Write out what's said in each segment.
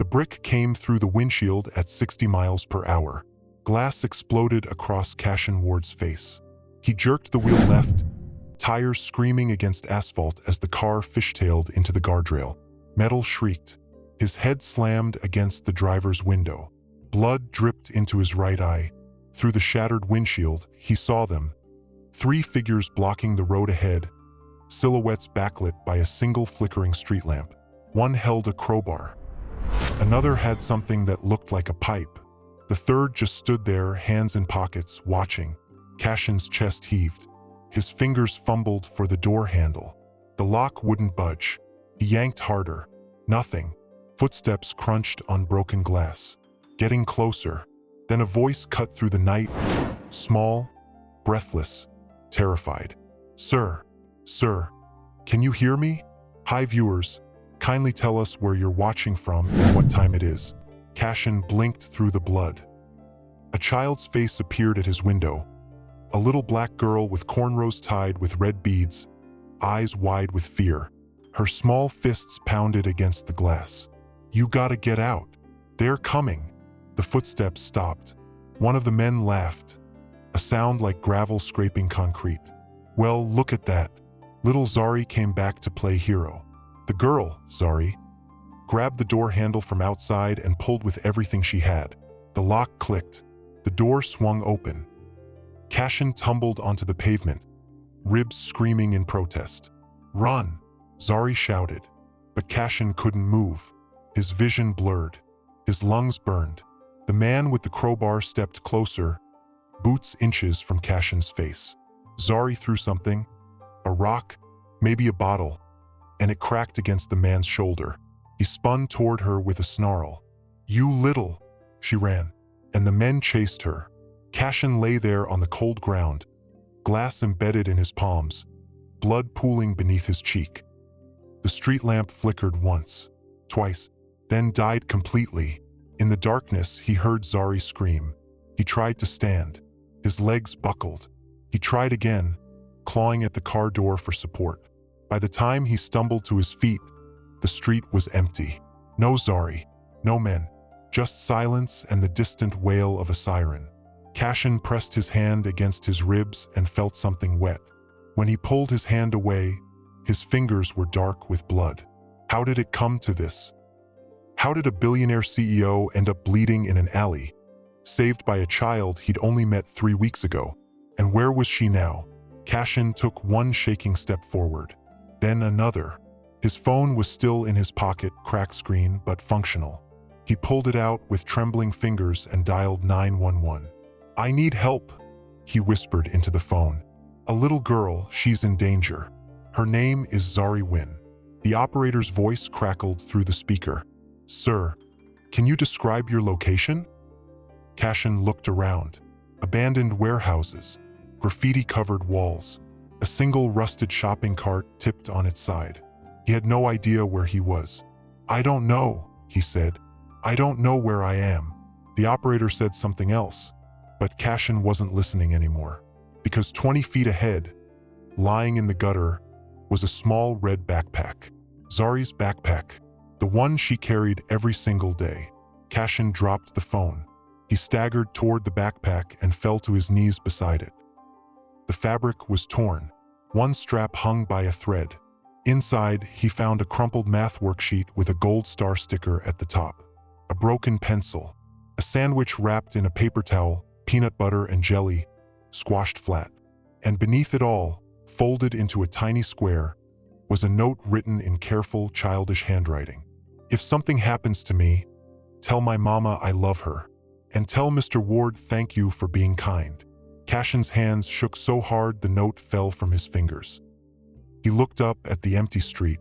brick came through the windshield at 60 miles per hour. Glass exploded across Cashin Ward's face. He jerked the wheel left, tires screaming against asphalt as the car fishtailed into the guardrail. Metal shrieked. His head slammed against the driver's window. Blood dripped into his right eye. Through the shattered windshield, he saw them. 3 figures blocking the road ahead, silhouettes backlit by a single flickering street lamp. One held a crowbar. Another had something that looked like a pipe. The third just stood there, hands in pockets, watching. Cashin's chest heaved. His fingers fumbled for the door handle. The lock wouldn't budge. He yanked harder. Nothing. Footsteps crunched on broken glass. Getting closer. Then a voice cut through the night. Small, breathless, terrified. Sir, can you hear me? Hi viewers, kindly tell us where you're watching from and what time it is. Cashin blinked through the blood. A child's face appeared at his window. A little black girl with cornrows tied with red beads, eyes wide with fear. Her small fists pounded against the glass. You gotta get out. They're coming. The footsteps stopped. One of the men laughed, a sound like gravel scraping concrete. Well, look at that. Little Zari came back to play hero. The girl, Zari, grabbed the door handle from outside and pulled with everything she had. The lock clicked. The door swung open. Cashin tumbled onto the pavement, ribs screaming in protest. Run, Zari shouted. But Cashin couldn't move. His vision blurred. His lungs burned. The man with the crowbar stepped closer, boots inches from Cashin's face. Zari threw something, a rock, maybe a bottle, and it cracked against the man's shoulder. He spun toward her with a snarl. You little, she ran, and the men chased her. Cashin lay there on the cold ground, glass embedded in his palms, blood pooling beneath his cheek. The street lamp flickered once, twice, then died completely. In the darkness, he heard Zari scream. He tried to stand. His legs buckled. He tried again, clawing at the car door for support. By the time he stumbled to his feet, the street was empty. No Zari, no men, just silence and the distant wail of a siren. Cashin pressed his hand against his ribs and felt something wet. When he pulled his hand away, his fingers were dark with blood. How did it come to this? How did a billionaire CEO end up bleeding in an alley, saved by a child he'd only met 3 weeks ago? And where was she now? Cashin took one shaking step forward, then another. His phone was still in his pocket, cracked screen but functional. He pulled it out with trembling fingers and dialed 911. I need help, he whispered into the phone. A little girl, she's in danger. Her name is Zari Wynn. The operator's voice crackled through the speaker. Sir, can you describe your location? Cashin looked around. Abandoned warehouses, graffiti-covered walls, a single rusted shopping cart tipped on its side. He had no idea where he was. I don't know, he said. I don't know where I am. The operator said something else, but Cashin wasn't listening anymore, because 20 feet ahead, lying in the gutter, was a small red backpack. Zari's backpack, the one she carried every single day. Cashin dropped the phone. He staggered toward the backpack and fell to his knees beside it. The fabric was torn. One strap hung by a thread. Inside, he found a crumpled math worksheet with a gold star sticker at the top. A broken pencil. A sandwich wrapped in a paper towel, peanut butter and jelly, squashed flat. And beneath it all, folded into a tiny square, was a note written in careful, childish handwriting. If something happens to me, tell my mama I love her. And tell Mr. Ward thank you for being kind. Cashin's hands shook so hard the note fell from his fingers. He looked up at the empty street,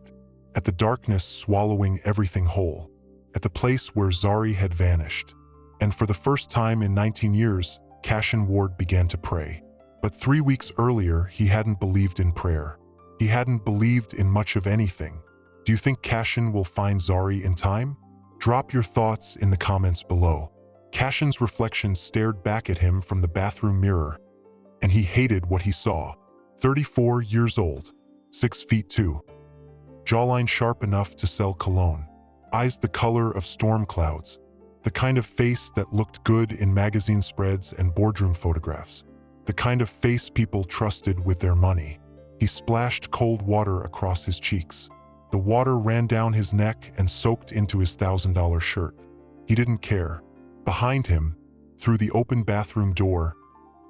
at the darkness swallowing everything whole, at the place where Zari had vanished. And for the first time in 19 years, Cashin Ward began to pray. But 3 weeks earlier, he hadn't believed in prayer. He hadn't believed in much of anything. Do you think Cashin will find Zari in time? Drop your thoughts in the comments below. Cashin's reflection stared back at him from the bathroom mirror, and he hated what he saw. 34 years old, 6 feet 2, jawline sharp enough to sell cologne, eyes the color of storm clouds, the kind of face that looked good in magazine spreads and boardroom photographs, the kind of face people trusted with their money. He splashed cold water across his cheeks. The water ran down his neck and soaked into his $1,000 shirt. He didn't care. Behind him, through the open bathroom door,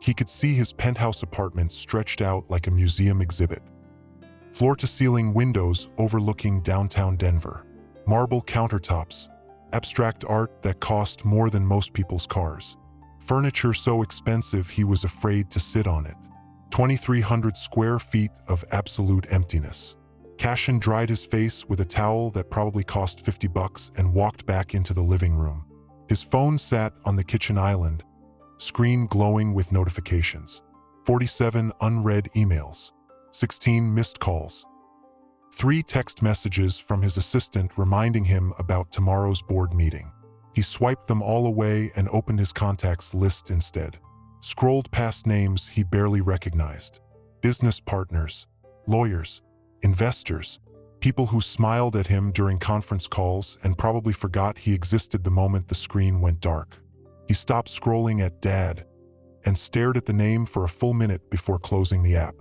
he could see his penthouse apartment stretched out like a museum exhibit. Floor-to-ceiling windows overlooking downtown Denver. Marble countertops. Abstract art that cost more than most people's cars. Furniture so expensive he was afraid to sit on it. 2,300 square feet of absolute emptiness. Cashin dried his face with a towel that probably cost $50 and walked back into the living room. His phone sat on the kitchen island, screen glowing with notifications. 47 unread emails. 16 missed calls. 3 text messages from his assistant reminding him about tomorrow's board meeting. He swiped them all away and opened his contacts list instead. Scrolled past names he barely recognized. Business partners, lawyers, investors, people who smiled at him during conference calls and probably forgot he existed the moment the screen went dark. He stopped scrolling at Dad and stared at the name for a full minute before closing the app.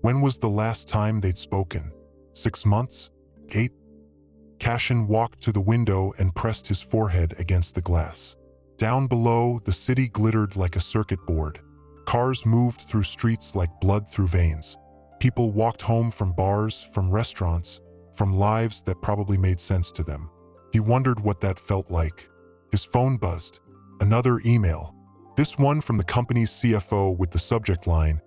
When was the last time they'd spoken? 6 months? 8? Cashin walked to the window and pressed his forehead against the glass. Down below, the city glittered like a circuit board. Cars moved through streets like blood through veins. People walked home from bars, from restaurants, from lives that probably made sense to them. He wondered what that felt like. His phone buzzed. Another email. This one from the company's CFO with the subject line,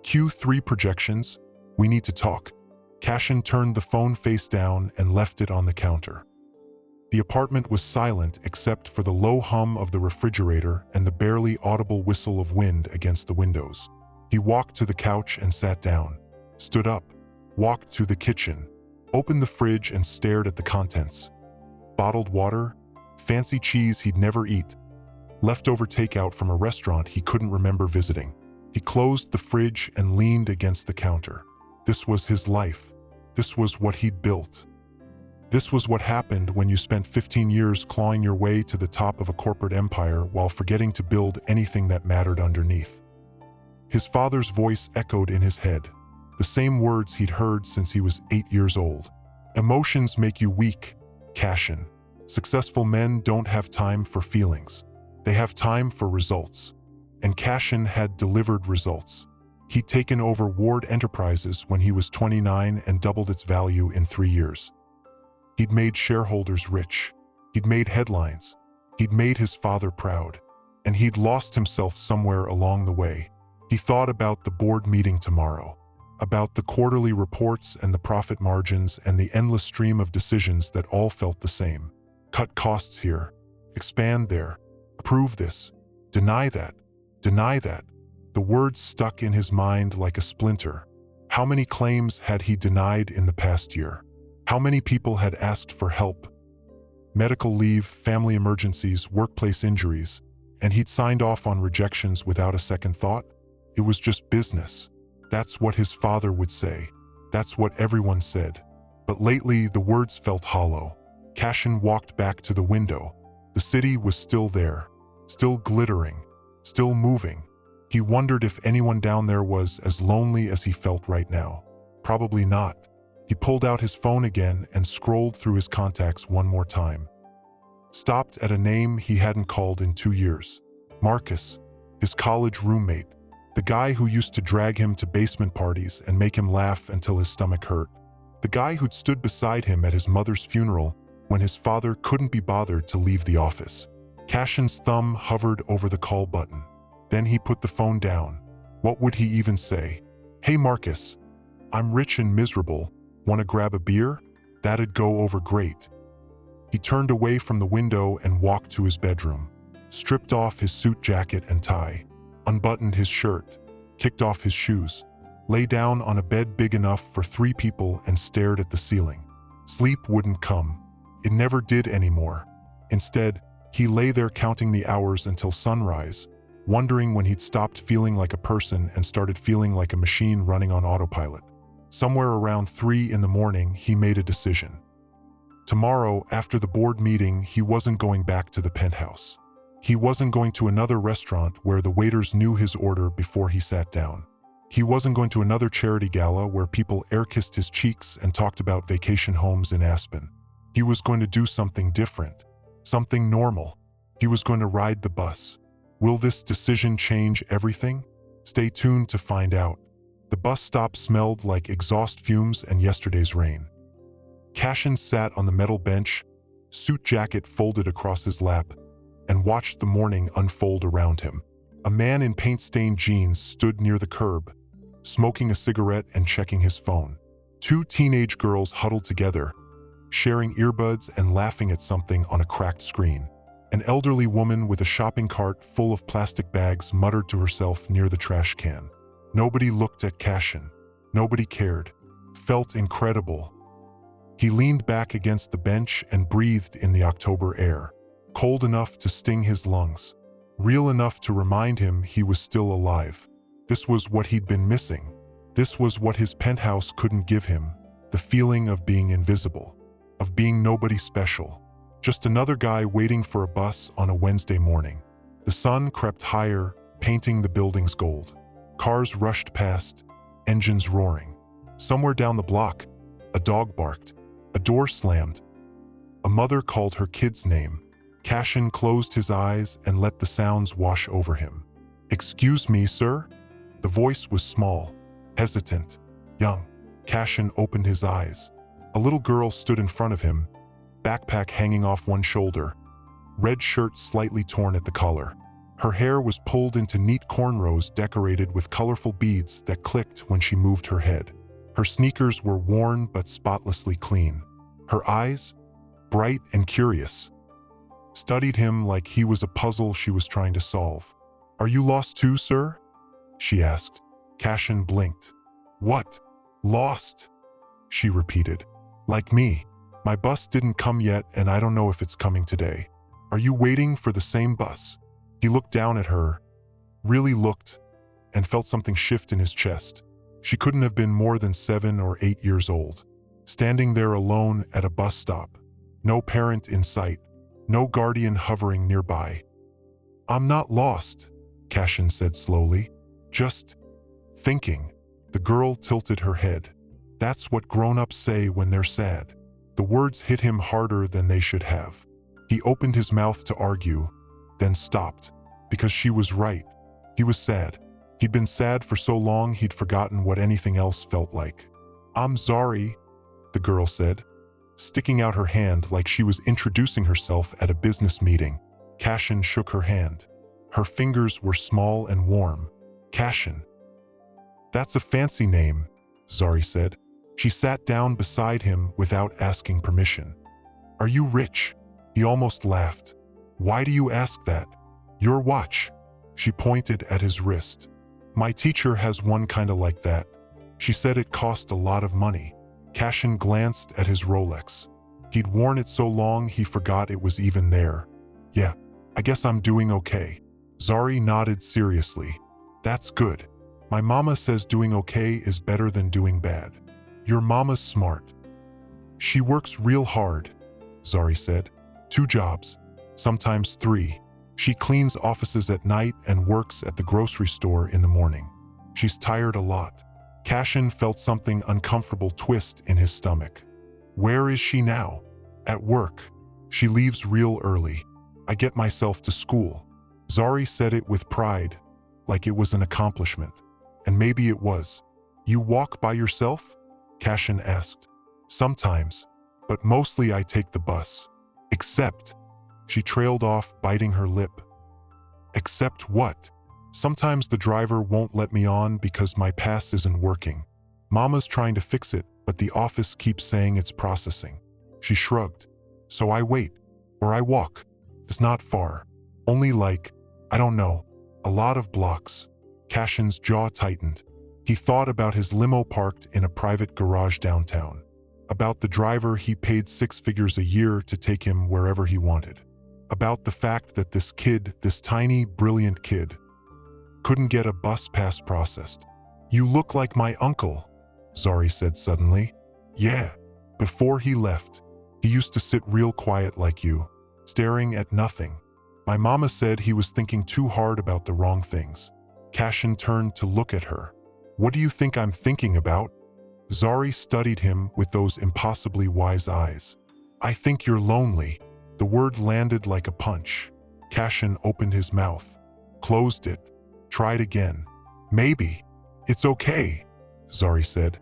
Q3 projections, we need to talk. Cashin turned the phone face down and left it on the counter. The apartment was silent except for the low hum of the refrigerator and the barely audible whistle of wind against the windows. He walked to the couch and sat down, stood up, walked to the kitchen, opened the fridge and stared at the contents. Bottled water, fancy cheese he'd never eat, leftover takeout from a restaurant he couldn't remember visiting. He closed the fridge and leaned against the counter. This was his life. This was what he'd built. This was what happened when you spent 15 years clawing your way to the top of a corporate empire while forgetting to build anything that mattered underneath. His father's voice echoed in his head, the same words he'd heard since he was 8 years old. Emotions make you weak, Cashin. Successful men don't have time for feelings. They have time for results. And Cashin had delivered results. He'd taken over Ward Enterprises when he was 29 and doubled its value in 3 years. He'd made shareholders rich. He'd made headlines. He'd made his father proud. And he'd lost himself somewhere along the way. He thought about the board meeting tomorrow, about the quarterly reports and the profit margins and the endless stream of decisions that all felt the same. Cut costs here, expand there, approve this, deny that, deny that. The words stuck in his mind like a splinter. How many claims had he denied in the past year? How many people had asked for help? Medical leave, family emergencies, workplace injuries, and he'd signed off on rejections without a second thought? It was just business. That's what his father would say. That's what everyone said. But lately, the words felt hollow. Cashin walked back to the window. The city was still there, still glittering, still moving. He wondered if anyone down there was as lonely as he felt right now. Probably not. He pulled out his phone again and scrolled through his contacts one more time. Stopped at a name he hadn't called in 2 years. Marcus, his college roommate, the guy who used to drag him to basement parties and make him laugh until his stomach hurt. The guy who'd stood beside him at his mother's funeral when his father couldn't be bothered to leave the office. Cashin's thumb hovered over the call button. Then he put the phone down. What would he even say? Hey Marcus, I'm rich and miserable. Want to grab a beer? That'd go over great. He turned away from the window and walked to his bedroom. Stripped off his suit jacket and tie. Unbuttoned his shirt. Kicked off his shoes. Lay down on a bed big enough for 3 people and stared at the ceiling. Sleep wouldn't come. It never did anymore. Instead, he lay there counting the hours until sunrise, wondering when he'd stopped feeling like a person and started feeling like a machine running on autopilot. Somewhere around 3 in the morning, he made a decision. Tomorrow, after the board meeting, he wasn't going back to the penthouse. He wasn't going to another restaurant where the waiters knew his order before he sat down. He wasn't going to another charity gala where people air-kissed his cheeks and talked about vacation homes in Aspen. He was going to do something different, something normal. He was going to ride the bus. Will this decision change everything? Stay tuned to find out. The bus stop smelled like exhaust fumes and yesterday's rain. Cashin sat on the metal bench, suit jacket folded across his lap, and watched the morning unfold around him. A man in paint-stained jeans stood near the curb, smoking a cigarette and checking his phone. Two teenage girls huddled together, sharing earbuds and laughing at something on a cracked screen. An elderly woman with a shopping cart full of plastic bags muttered to herself near the trash can. Nobody looked at Cashin. Nobody cared. Felt incredible. He leaned back against the bench and breathed in the October air, cold enough to sting his lungs, real enough to remind him he was still alive. This was what he'd been missing. This was what his penthouse couldn't give him, the feeling of being invisible, of being nobody special. Just another guy waiting for a bus on a Wednesday morning. The sun crept higher, painting the buildings gold. Cars rushed past, engines roaring. Somewhere down the block, a dog barked. A door slammed. A mother called her kid's name. Cashin closed his eyes and let the sounds wash over him. "Excuse me, sir?" The voice was small, hesitant, young. Cashin opened his eyes. A little girl stood in front of him, backpack hanging off one shoulder, red shirt slightly torn at the collar. Her hair was pulled into neat cornrows decorated with colorful beads that clicked when she moved her head. Her sneakers were worn but spotlessly clean. Her eyes, bright and curious, studied him like he was a puzzle she was trying to solve. "Are you lost too, sir?" she asked. Cashin blinked. "What? Lost?" she repeated. "Like me. My bus didn't come yet and I don't know if it's coming today. Are you waiting for the same bus?" He looked down at her, really looked, and felt something shift in his chest. She couldn't have been more than 7 or 8 years old, standing there alone at a bus stop. No parent in sight, no guardian hovering nearby. "I'm not lost," Cashin said slowly. "Just thinking." The girl tilted her head. That's what grown-ups say when they're sad. The words hit him harder than they should have. He opened his mouth to argue, then stopped, because she was right. He was sad. He'd been sad for so long he'd forgotten what anything else felt like. "I'm sorry," the girl said, sticking out her hand like she was introducing herself at a business meeting. Cashin shook her hand. Her fingers were small and warm. "Cashin." "That's a fancy name," Zari said. She sat down beside him without asking permission. "Are you rich?" He almost laughed. "Why do you ask that?" "Your watch." She pointed at his wrist. "My teacher has one kinda like that. She said it cost a lot of money." Cashin glanced at his Rolex. He'd worn it so long he forgot it was even there. "Yeah, I guess I'm doing okay." Zari nodded seriously. "That's good. My mama says doing okay is better than doing bad." "Your mama's smart." "She works real hard," Zari said. 2 jobs, sometimes 3. She cleans offices at night and works at the grocery store in the morning. She's tired a lot. Cashin felt something uncomfortable twist in his stomach. "Where is she now?" "At work. She leaves real early. I get myself to school." Zari said it with pride, like it was an accomplishment. And maybe it was. "You walk by yourself?" Cashin asked. "Sometimes, but mostly I take the bus. Except..." She trailed off, biting her lip. "Except what?" "Sometimes the driver won't let me on because my pass isn't working. Mama's trying to fix it, but the office keeps saying it's processing." She shrugged. "So I wait, or I walk. It's not far. Only like, I don't know, a lot of blocks." Cashin's jaw tightened. He thought about his limo parked in a private garage downtown. About the driver he paid 6 figures a year to take him wherever he wanted. About the fact that this kid, this tiny, brilliant kid, couldn't get a bus pass processed. "You look like my uncle," Zari said suddenly. "Yeah." Before he left, He used to sit real quiet like you, staring at nothing. My mama said he was thinking too hard about the wrong things. Cashin turned to look at her. What do you think I'm thinking about? Zari studied him with those impossibly wise eyes. I think you're lonely. The word landed like a punch. Cashin opened his mouth, closed it, tried again. Maybe. It's okay, Zari said.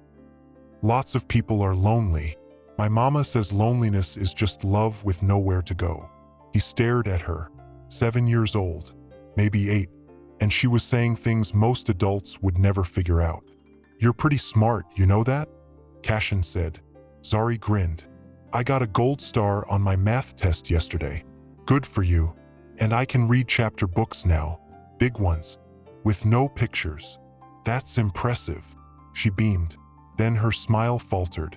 Lots of people are lonely. My mama says loneliness is just love with nowhere to go. He stared at her, 7 years old, maybe 8, and she was saying things most adults would never figure out. You're pretty smart, you know that? Cashin said. Zari grinned. I got a gold star on my math test yesterday. Good for you. And I can read chapter books now, big ones, with no pictures. That's impressive. She beamed. Then her smile faltered.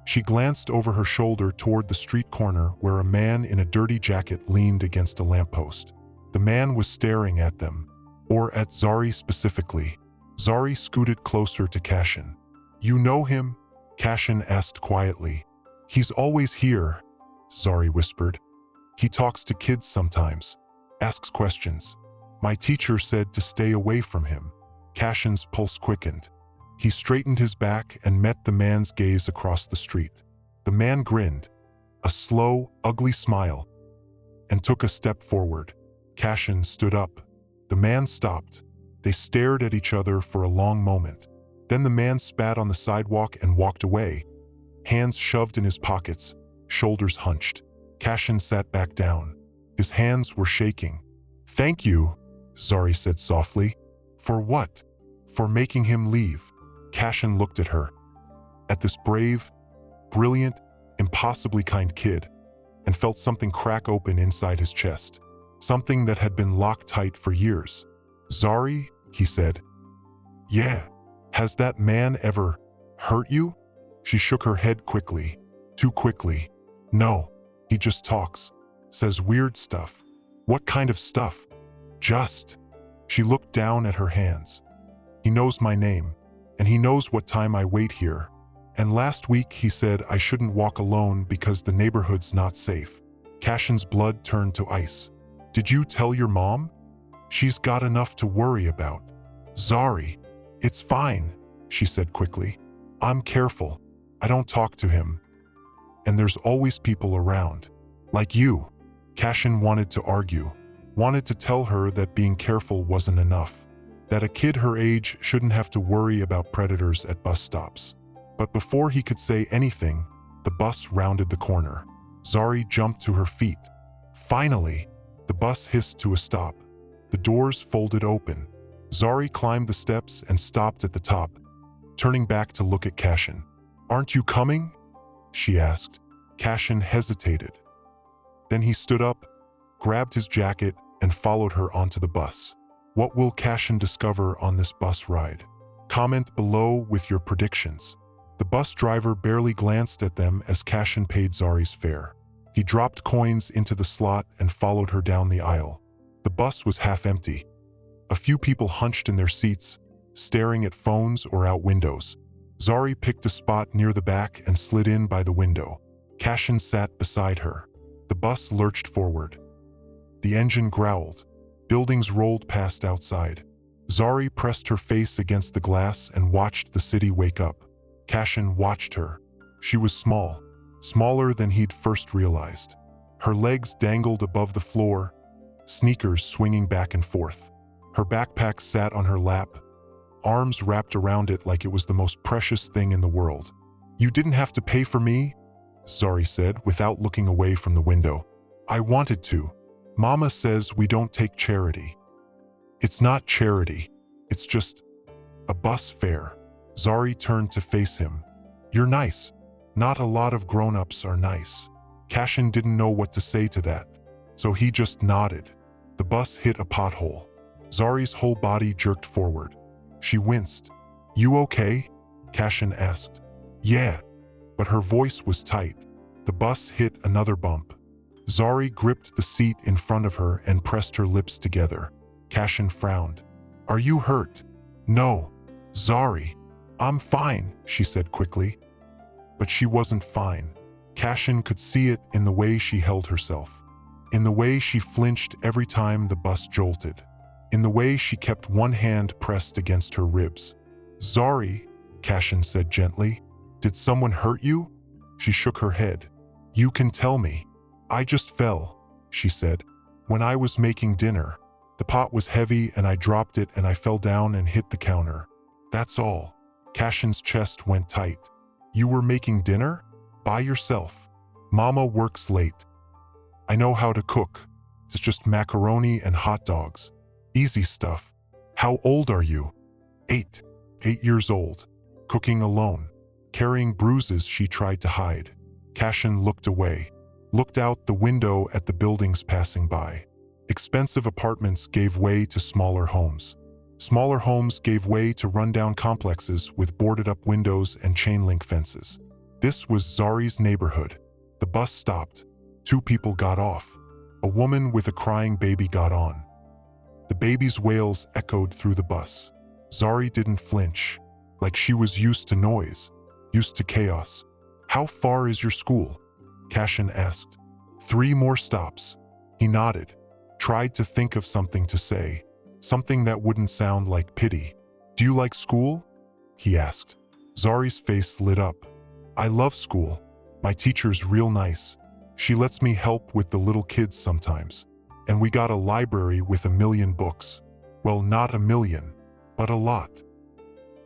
She glanced over her shoulder toward the street corner where a man in a dirty jacket leaned against a lamppost. The man was staring at them, or at Zari specifically. Zari scooted closer to Cashin. You know him? Cashin asked quietly. He's always here, Zari whispered. He talks to kids sometimes, asks questions. My teacher said to stay away from him. Cashin's pulse quickened. He straightened his back and met the man's gaze across the street. The man grinned, a slow, ugly smile, and took a step forward. Cashin stood up. The man stopped. They stared at each other for a long moment. Then the man spat on the sidewalk and walked away, hands shoved in his pockets, shoulders hunched. Cashin sat back down. His hands were shaking. Thank you, Zari said softly. For what? For making him leave. Cashin looked at her, at this brave, brilliant, impossibly kind kid, and felt something crack open inside his chest, something that had been locked tight for years. Zari, he said. Yeah. Has that man ever hurt you? She shook her head quickly, too quickly. No, he just talks, says weird stuff. What kind of stuff? Just. She looked down at her hands. He knows my name, and he knows what time I wait here. And last week he said I shouldn't walk alone because the neighborhood's not safe. Cashin's blood turned to ice. Did you tell your mom? She's got enough to worry about. Zari. It's fine, she said quickly. I'm careful. I don't talk to him. And there's always people around. Like you. Cashin wanted to argue, wanted to tell her that being careful wasn't enough, that a kid her age shouldn't have to worry about predators at bus stops. But before he could say anything, the bus rounded the corner. Zari jumped to her feet. Finally, the bus hissed to a stop. The doors folded open. Zari climbed the steps and stopped at the top, turning back to look at Cashin. Aren't you coming? She asked. Cashin hesitated. Then he stood up, grabbed his jacket, and followed her onto the bus. What will Cashin discover on this bus ride? Comment below with your predictions. The bus driver barely glanced at them as Cashin paid Zari's fare. He dropped coins into the slot and followed her down the aisle. The bus was half empty. A few people hunched in their seats, staring at phones or out windows. Zari picked a spot near the back and slid in by the window. Cashin sat beside her. The bus lurched forward. The engine growled. Buildings rolled past outside. Zari pressed her face against the glass and watched the city wake up. Cashin watched her. She was small, smaller than he'd first realized. Her legs dangled above the floor, sneakers swinging back and forth. Her backpack sat on her lap, arms wrapped around it like it was the most precious thing in the world. You didn't have to pay for me, Zari said without looking away from the window. I wanted to. Mama says we don't take charity. It's not charity. It's just a bus fare. Zari turned to face him. You're nice. Not a lot of grown-ups are nice. Cashin didn't know what to say to that, so he just nodded. The bus hit a pothole. Zari's whole body jerked forward. She winced. You okay? Cashin asked. Yeah, but her voice was tight. The bus hit another bump. Zari gripped the seat in front of her and pressed her lips together. Cashin frowned. Are you hurt? No. Zari. I'm fine, she said quickly. But she wasn't fine. Cashin could see it in the way she held herself, in the way she flinched every time the bus jolted, in the way she kept one hand pressed against her ribs. "Zari," Cashin said gently, "did someone hurt you?" She shook her head. "You can tell me." "I just fell," she said. "When I was making dinner. The pot was heavy and I dropped it and I fell down and hit the counter. That's all." Cashin's chest went tight. "You were making dinner? By yourself?" "Mama works late. I know how to cook. It's just macaroni and hot dogs. Easy stuff." "How old are you?" 8. 8 years old. Cooking alone. Carrying bruises she tried to hide. Cashin looked away. Looked out the window at the buildings passing by. Expensive apartments gave way to smaller homes. Smaller homes gave way to rundown complexes with boarded-up windows and chain-link fences. This was Zari's neighborhood. The bus stopped. 2 people got off. A woman with a crying baby got on. The baby's wails echoed through the bus. Zari didn't flinch, like she was used to noise, used to chaos. "How far is your school?" Cashin asked. 3 more stops. He nodded, tried to think of something to say, something that wouldn't sound like pity. "Do you like school?" he asked. Zari's face lit up. "I love school. My teacher's real nice. She lets me help with the little kids sometimes. And we got a library with 1,000,000 books. Well, not 1,000,000, but a lot."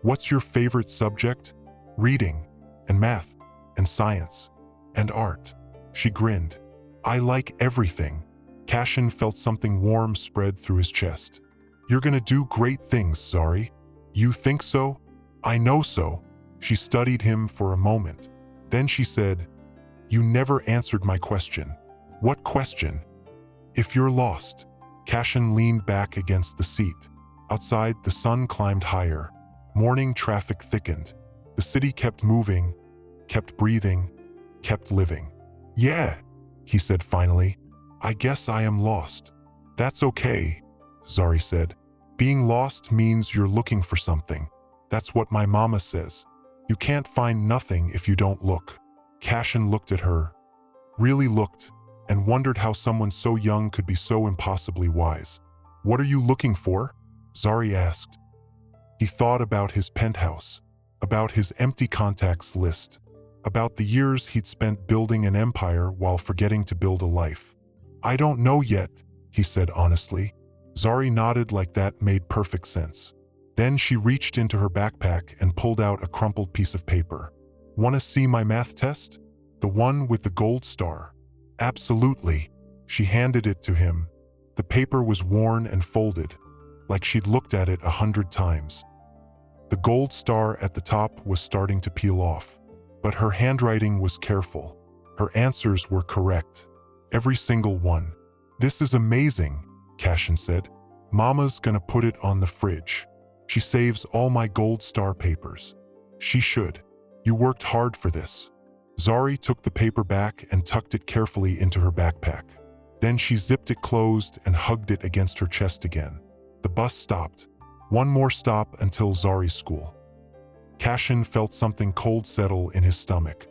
"What's your favorite subject?" "Reading, and math, and science, and art." She grinned. "I like everything." Cashin felt something warm spread through his chest. "You're gonna do great things, Zari." "You think so?" "I know so." She studied him for a moment. Then she said, "You never answered my question." "What question?" "If you're lost." Cashin leaned back against the seat. Outside, the sun climbed higher. Morning traffic thickened. The city kept moving, kept breathing, kept living. "Yeah," he said finally. "I guess I am lost." "That's okay," Zari said. "Being lost means you're looking for something. That's what my mama says. You can't find nothing if you don't look." Cashin looked at her, really looked, and wondered how someone so young could be so impossibly wise. "What are you looking for?" Zari asked. He thought about his penthouse, about his empty contacts list, about the years he'd spent building an empire while forgetting to build a life. "I don't know yet," he said honestly. Zari nodded like that made perfect sense. Then she reached into her backpack and pulled out a crumpled piece of paper. "Want to see my math test? The one with the gold star?" "Absolutely." She handed it to him. The paper was worn and folded, like she'd looked at it 100 times. The gold star at the top was starting to peel off, but her handwriting was careful. Her answers were correct. Every single one. "This is amazing," Cashin said. "Mama's gonna put it on the fridge. She saves all my gold star papers." "She should. You worked hard for this." Zari took the paper back and tucked it carefully into her backpack. Then she zipped it closed and hugged it against her chest again. The bus stopped. One more stop until Zari's school. Cashin felt something cold settle in his stomach,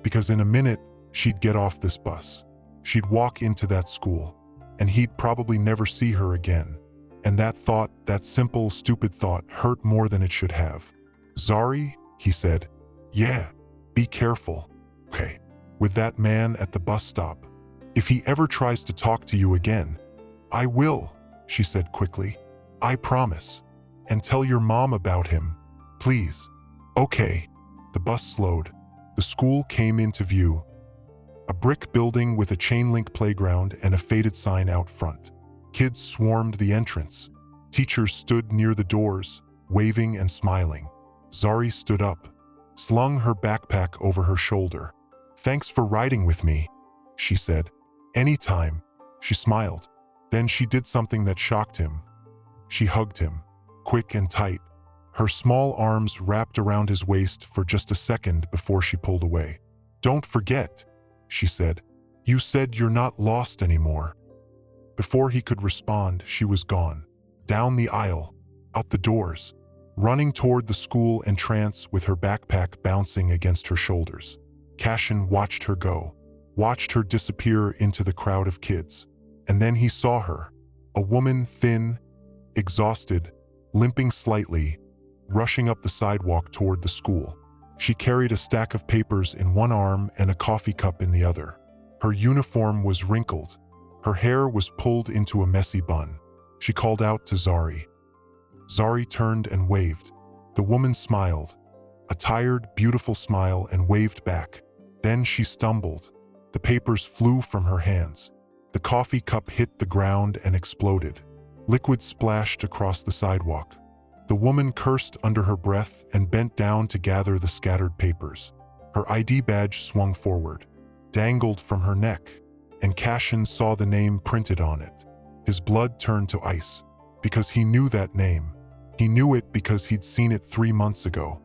because in a minute, she'd get off this bus. She'd walk into that school, and he'd probably never see her again. And that thought, that simple, stupid thought, hurt more than it should have. "Zari," he said. "Yeah, be careful, okay, with that man at the bus stop. If he ever tries to talk to you again." "I will," she said quickly. "I promise. And tell your mom about him, please." "Okay." The bus slowed. The school came into view. A brick building with a chain-link playground and a faded sign out front. Kids swarmed the entrance. Teachers stood near the doors, waving and smiling. Zari stood up, slung her backpack over her shoulder. "Thanks for riding with me," she said. "Anytime." She smiled. Then she did something that shocked him. She hugged him, quick and tight. Her small arms wrapped around his waist for just a second before she pulled away. "Don't forget," she said. "You said you're not lost anymore." Before he could respond, she was gone. Down the aisle, out the doors, running toward the school entrance with her backpack bouncing against her shoulders. Cashin watched her go, watched her disappear into the crowd of kids. And then he saw her, a woman thin, exhausted, limping slightly, rushing up the sidewalk toward the school. She carried a stack of papers in one arm and a coffee cup in the other. Her uniform was wrinkled. Her hair was pulled into a messy bun. She called out to Zari. Zari turned and waved. The woman smiled, a tired, beautiful smile, and waved back. Then she stumbled. The papers flew from her hands. The coffee cup hit the ground and exploded. Liquid splashed across the sidewalk. The woman cursed under her breath and bent down to gather the scattered papers. Her ID badge swung forward, dangled from her neck, and Cashin saw the name printed on it. His blood turned to ice, because he knew that name. He knew it because he'd seen it 3 months ago.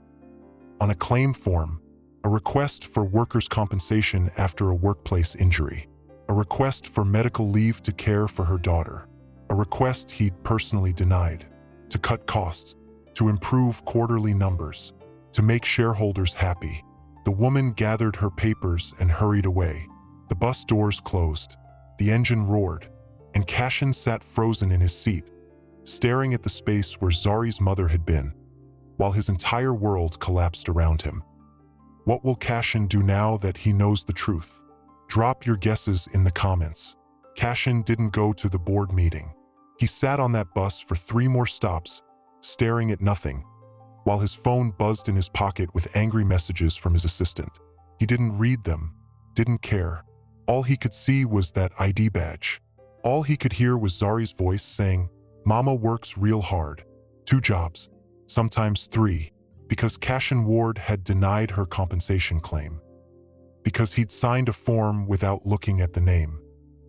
On a claim form, a request for workers' compensation after a workplace injury, a request for medical leave to care for her daughter, a request he'd personally denied, to cut costs, to improve quarterly numbers, to make shareholders happy. The woman gathered her papers and hurried away. The bus doors closed, the engine roared, and Cashin sat frozen in his seat, staring at the space where Zari's mother had been, while his entire world collapsed around him. What will Cashin do now that he knows the truth? Drop your guesses in the comments. Cashin didn't go to the board meeting. He sat on that bus for 3 more stops, staring at nothing, while his phone buzzed in his pocket with angry messages from his assistant. He didn't read them, didn't care. All he could see was that ID badge. All he could hear was Zari's voice saying, "Mama works real hard. 2 jobs, sometimes 3, because Cashin Ward had denied her compensation claim. Because he'd signed a form without looking at the name,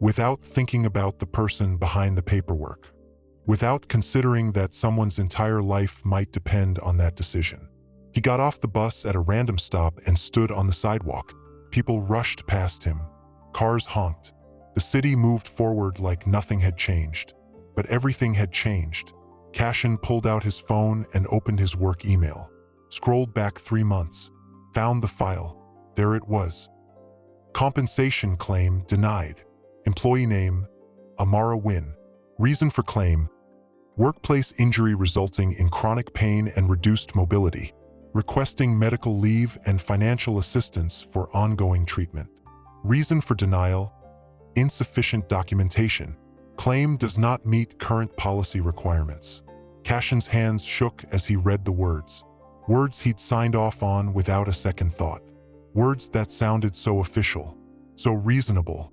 without thinking about the person behind the paperwork, without considering that someone's entire life might depend on that decision. He got off the bus at a random stop and stood on the sidewalk. People rushed past him. Cars honked. The city moved forward like nothing had changed. But everything had changed. Cashin pulled out his phone and opened his work email. Scrolled back 3 months. Found the file. There it was. Compensation claim denied. Employee name, Amara Wynn. Reason for claim, workplace injury resulting in chronic pain and reduced mobility. Requesting medical leave and financial assistance for ongoing treatment. Reason for denial, insufficient documentation. Claim does not meet current policy requirements. Cashin's hands shook as he read the words. Words he'd signed off on without a second thought. Words that sounded so official, so reasonable.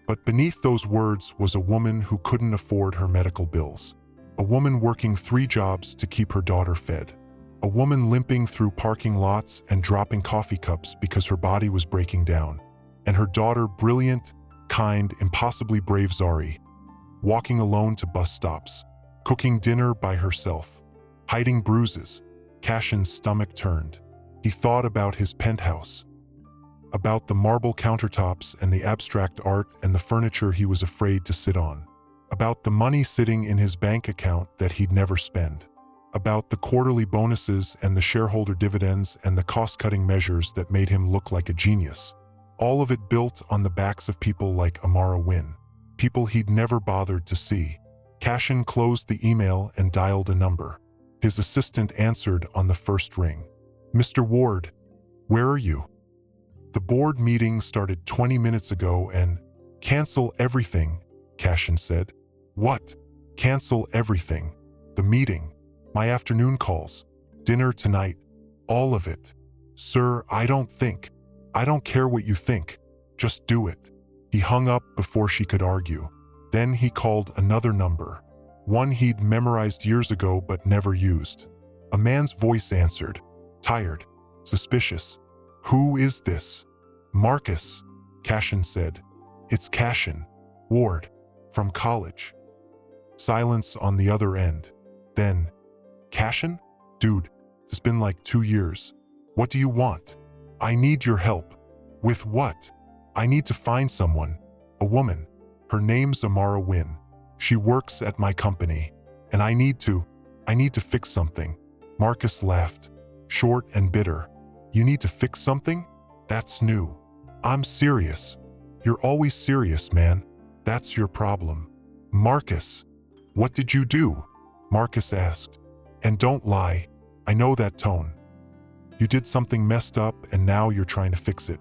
But beneath those words was a woman who couldn't afford her medical bills. A woman working 3 jobs to keep her daughter fed. A woman limping through parking lots and dropping coffee cups because her body was breaking down. And her daughter, brilliant, kind, impossibly brave Zari, walking alone to bus stops, cooking dinner by herself, hiding bruises. Cashin's stomach turned. He thought about his penthouse, about the marble countertops and the abstract art and the furniture he was afraid to sit on, about the money sitting in his bank account that he'd never spend, about the quarterly bonuses and the shareholder dividends and the cost-cutting measures that made him look like a genius. All of it built on the backs of people like Amara Wynn, people he'd never bothered to see. Cashin closed the email and dialed a number. His assistant answered on the first ring. "Mr. Ward, where are you?" "The board meeting started 20 minutes ago and..." "Cancel everything," Cashin said. "What?" "Cancel everything. The meeting, my afternoon calls, dinner tonight, all of it." "Sir, I don't care what you think. Just do it." He hung up before she could argue. Then he called another number, one he'd memorized years ago but never used. A man's voice answered, tired, suspicious. "Who is this?" "Marcus," Cashin said. "It's Cashin Ward, from college." Silence on the other end. Then, "Cashin? Dude, it's been like 2 years. What do you want?" "I need your help." "With what?" "I need to find someone, a woman. Her name's Amara Wynn. She works at my company, and I need to fix something." Marcus laughed, short and bitter. "You need to fix something? That's new. I'm serious. You're always serious, man. That's your problem. Marcus, what did you do? Marcus asked. And don't lie. I know that tone. You did something messed up and now you're trying to fix it.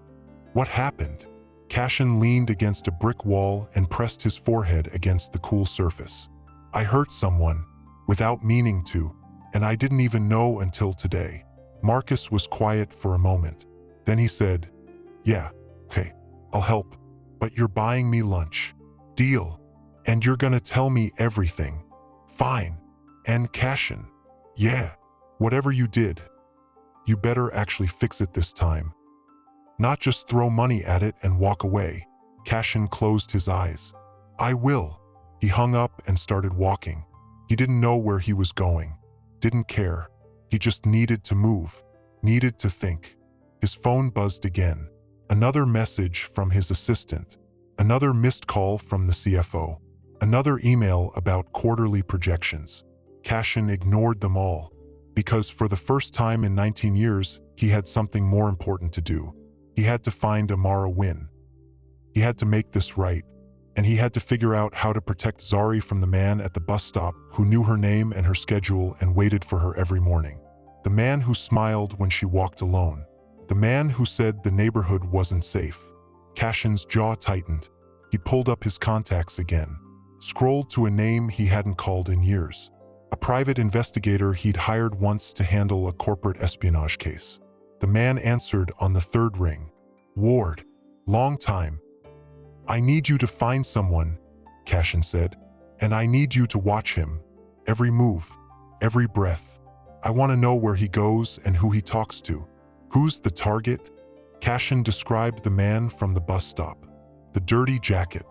What happened? Cashin leaned against a brick wall and pressed his forehead against the cool surface. I hurt someone, without meaning to, and I didn't even know until today. Marcus was quiet for a moment. Then he said, yeah, okay, I'll help, but you're buying me lunch. Deal. And you're gonna tell me everything. Fine. And Cashin, yeah, whatever you did, you better actually fix it this time. Not just throw money at it and walk away. Cashin closed his eyes. I will. He hung up and started walking. He didn't know where he was going. Didn't care. He just needed to move. Needed to think. His phone buzzed again. Another message from his assistant. Another missed call from the CFO. Another email about quarterly projections. Cashin ignored them all, because for the first time in 19 years, he had something more important to do. He had to find Amara Wynn. He had to make this right, and he had to figure out how to protect Zari from the man at the bus stop who knew her name and her schedule and waited for her every morning. The man who smiled when she walked alone. The man who said the neighborhood wasn't safe. Cashin's jaw tightened. He pulled up his contacts again, scrolled to a name he hadn't called in years. A private investigator he'd hired once to handle a corporate espionage case. The man answered on the third ring. Ward. Long time. I need you to find someone, Cashin said, and I need you to watch him. Every move, every breath. I want to know where he goes and who he talks to. Who's the target? Cashin described the man from the bus stop. The dirty jacket,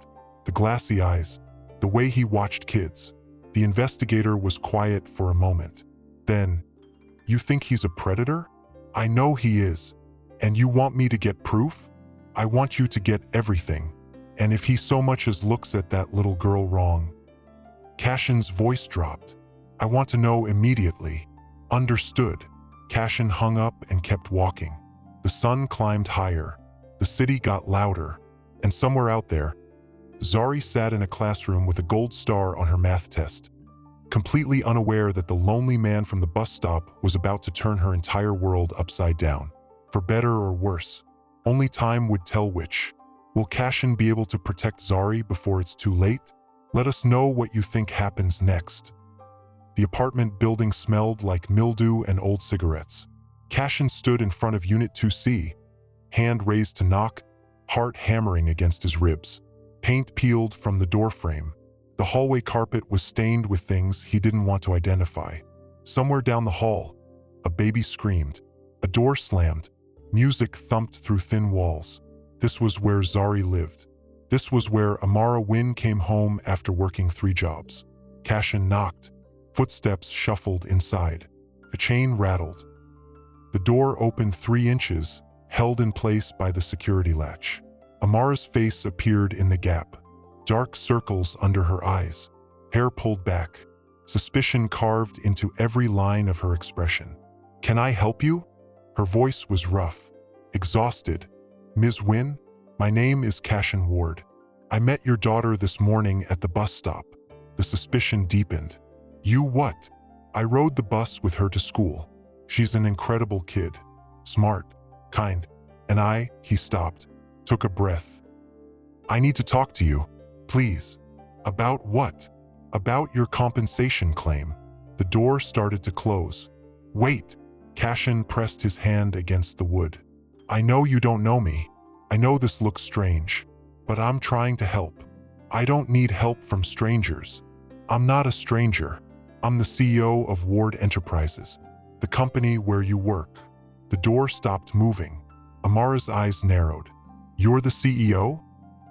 the glassy eyes, the way he watched kids. The investigator was quiet for a moment. Then, you think he's a predator? I know he is. And you want me to get proof? I want you to get everything. And if he so much as looks at that little girl wrong. Cashin's voice dropped. I want to know immediately. Understood. Cashin hung up and kept walking. The sun climbed higher. The city got louder. And somewhere out there, Zari sat in a classroom with a gold star on her math test, completely unaware that the lonely man from the bus stop was about to turn her entire world upside down. For better or worse, only time would tell which. Will Cashin be able to protect Zari before it's too late? Let us know what you think happens next. The apartment building smelled like mildew and old cigarettes. Cashin stood in front of Unit 2C, hand raised to knock, heart hammering against his ribs. Paint peeled from the doorframe. The hallway carpet was stained with things he didn't want to identify. Somewhere down the hall, a baby screamed. A door slammed. Music thumped through thin walls. This was where Zari lived. This was where Amara Wynn came home after working 3 jobs. Cashin knocked. Footsteps shuffled inside. A chain rattled. The door opened 3 inches, held in place by the security latch. Amara's face appeared in the gap. Dark circles under her eyes. Hair pulled back. Suspicion carved into every line of her expression. Can I help you? Her voice was rough, exhausted. Ms. Wynn, my name is Cashin Ward. I met your daughter this morning at the bus stop. The suspicion deepened. You what? I rode the bus with her to school. She's an incredible kid. Smart, kind. And he stopped, took a breath. I need to talk to you, please. About what? About your compensation claim. The door started to close. Wait. Cashin pressed his hand against the wood. I know you don't know me. I know this looks strange, but I'm trying to help. I don't need help from strangers. I'm not a stranger. I'm the CEO of Ward Enterprises, the company where you work. The door stopped moving. Amara's eyes narrowed. You're the CEO?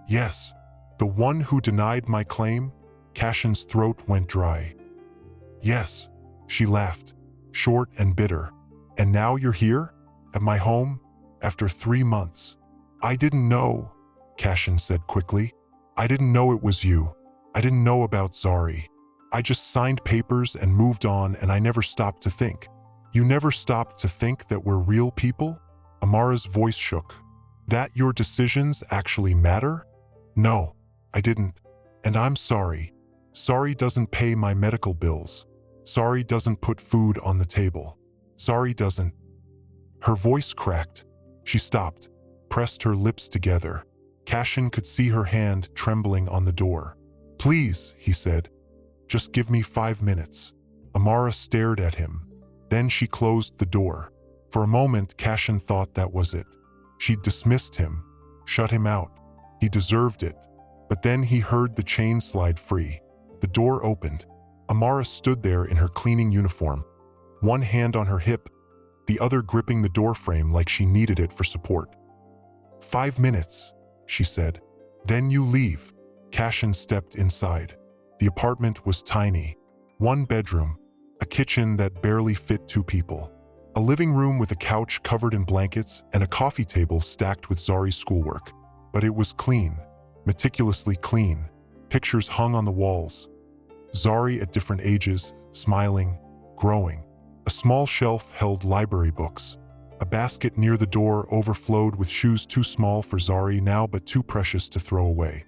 Yes. The one who denied my claim? Cashin's throat went dry. Yes, she laughed, short and bitter. And now you're here? At my home? After 3 months? I didn't know, Cashin said quickly. I didn't know it was you. I didn't know about Zari. I just signed papers and moved on, and I never stopped to think. You never stopped to think that we're real people? Amara's voice shook. That your decisions actually matter? No, I didn't. And I'm sorry. Sorry doesn't pay my medical bills. Sorry doesn't put food on the table. Sorry doesn't. Her voice cracked. She stopped, pressed her lips together. Cashin could see her hand trembling on the door. Please, he said. Just give me 5 minutes. Amara stared at him. Then she closed the door. For a moment, Cashin thought that was it. She'd dismissed him, shut him out. He deserved it. But then he heard the chain slide free. The door opened. Amara stood there in her cleaning uniform, one hand on her hip, the other gripping the doorframe like she needed it for support. 5 minutes, she said. Then you leave. Cashin stepped inside. The apartment was tiny. 1 bedroom, a kitchen that barely fit 2 people, a living room with a couch covered in blankets and a coffee table stacked with Zari's schoolwork. But it was clean, meticulously clean. Pictures hung on the walls. Zari at different ages, smiling, growing. A small shelf held library books. A basket near the door overflowed with shoes too small for Zari now but too precious to throw away.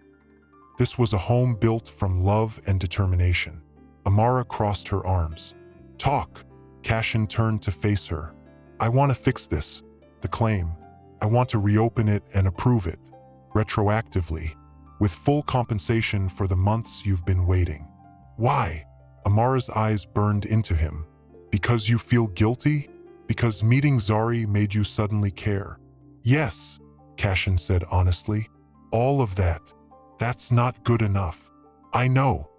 This was a home built from love and determination. Amara crossed her arms. Talk. Cashin turned to face her. I want to fix this. The claim. I want to reopen it and approve it. Retroactively. With full compensation for the months you've been waiting. Why? Amara's eyes burned into him. Because you feel guilty? Because meeting Zari made you suddenly care? Yes, Cashin said honestly. All of that. That's not good enough. I know.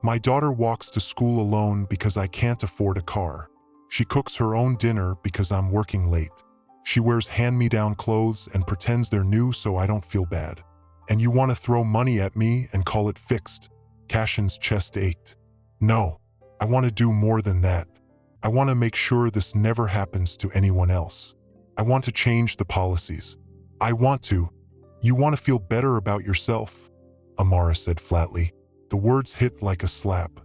My daughter walks to school alone because I can't afford a car. She cooks her own dinner because I'm working late. She wears hand-me-down clothes and pretends they're new so I don't feel bad. And you want to throw money at me and call it fixed? Cashin's chest ached. No, I want to do more than that. I want to make sure this never happens to anyone else. I want to change the policies. I want to. You want to feel better about yourself, Amara said flatly. The words hit like a slap.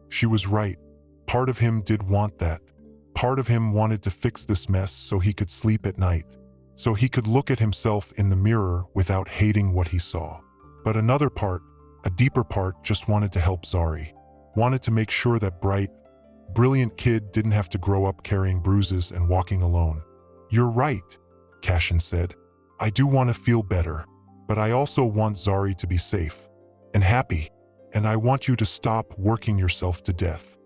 She was right. Part of him did want that. Part of him wanted to fix this mess so he could sleep at night, so he could look at himself in the mirror without hating what he saw. But another part, a deeper part, just wanted to help Zari. Wanted to make sure that bright, brilliant kid didn't have to grow up carrying bruises and walking alone. You're right, Cashin said. I do want to feel better, but I also want Zari to be safe and happy, and I want you to stop working yourself to death.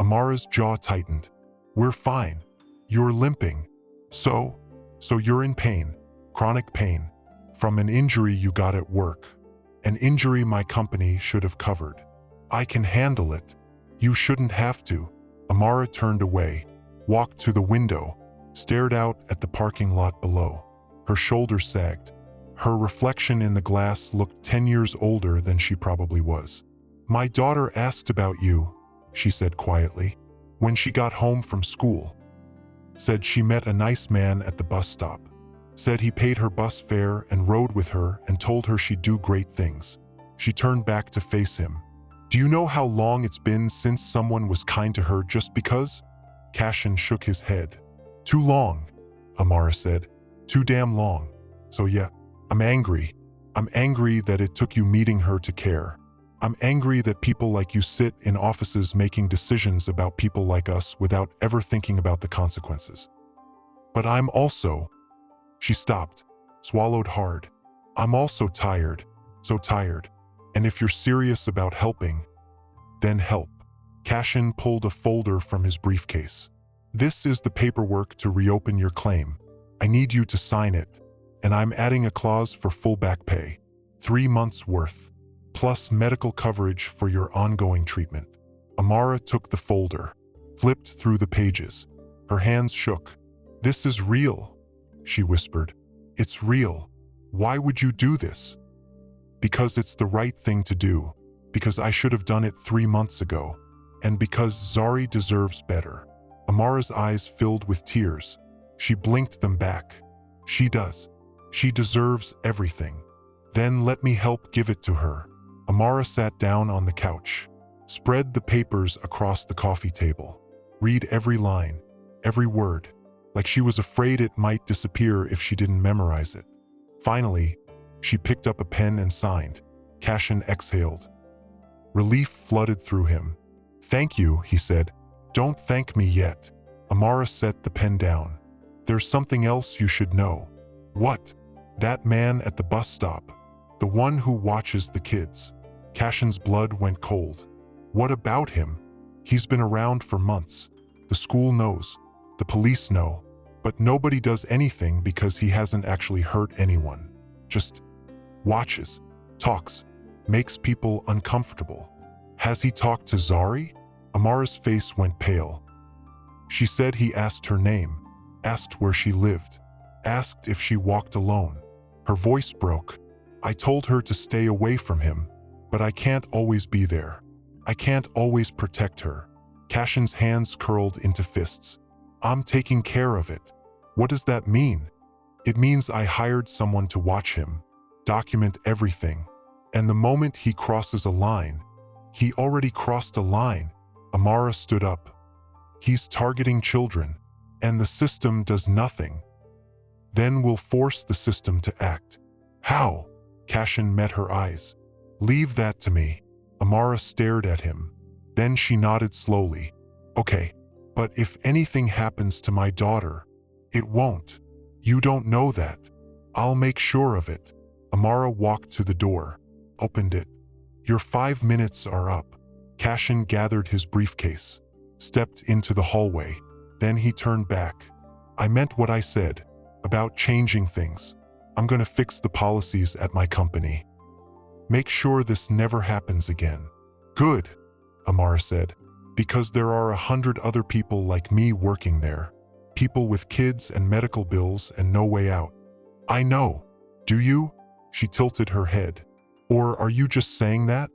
Amara's jaw tightened. We're fine. You're limping. So you're in pain, chronic pain, from an injury you got at work, an injury my company should have covered. I can handle it. You shouldn't have to. Amara turned away, walked to the window, stared out at the parking lot below. Her shoulders sagged. Her reflection in the glass looked 10 years older than she probably was. My daughter asked about you, she said quietly, when she got home from school. Said she met a nice man at the bus stop. Said he paid her bus fare and rode with her and told her she'd do great things. She turned back to face him. Do you know how long it's been since someone was kind to her just because? Cashin shook his head. Too long, Amara said. Too damn long. So yeah, I'm angry. I'm angry that it took you meeting her to care. I'm angry that people like you sit in offices making decisions about people like us without ever thinking about the consequences. But I'm also... She stopped, swallowed hard. I'm also tired, so tired. And if you're serious about helping, then help. Cashin pulled a folder from his briefcase. This is the paperwork to reopen your claim. I need you to sign it, and I'm adding a clause for full back pay, 3 months' worth, plus medical coverage for your ongoing treatment. Amara took the folder, flipped through the pages. Her hands shook. This is real, she whispered. It's real. Why would you do this? Because it's the right thing to do, because I should have done it 3 months ago, and because Zari deserves better. Amara's eyes filled with tears. She blinked them back. She does. She deserves everything. Then let me help give it to her. Amara sat down on the couch, spread the papers across the coffee table. Read every line, every word. like she was afraid it might disappear if she didn't memorize it. Finally, she picked up a pen and signed. Cashin exhaled. Relief flooded through him. "Thank you," he said. "Don't thank me yet." Amara set the pen down. "There's something else you should know." "What?" "That man at the bus stop. The one who watches the kids." Cashin's blood went cold. "What about him?" "He's been around for months. The school knows. The police know. But nobody does anything because he hasn't actually hurt anyone. Just watches, talks, makes people uncomfortable." "Has he talked to Zari?" Amara's face went pale. "She said he asked her name, asked where she lived, asked if she walked alone." Her voice broke. "I told her to stay away from him, but I can't always be there. I can't always protect her." Cashin's hands curled into fists. "I'm taking care of it." "What does that mean?" "It means I hired someone to watch him, document everything. And the moment he crosses a line, he already crossed a line." Amara stood up. "He's targeting children, and the system does nothing. Then we'll force the system to act." "How?" Cashin met her eyes. "Leave that to me." Amara stared at him. Then she nodded slowly. "Okay, but if anything happens to my daughter, it won't. You don't know that. I'll make sure of it." Amara walked to the door, opened it. "Your 5 minutes are up." Cashin gathered his briefcase, stepped into the hallway. Then he turned back. "I meant what I said, about changing things. I'm gonna fix the policies at my company. Make sure this never happens again." "Good," Amara said, "because there are 100 other people like me working there. People with kids and medical bills and no way out." "I know. Do you?" She tilted her head. "Or are you just saying that?"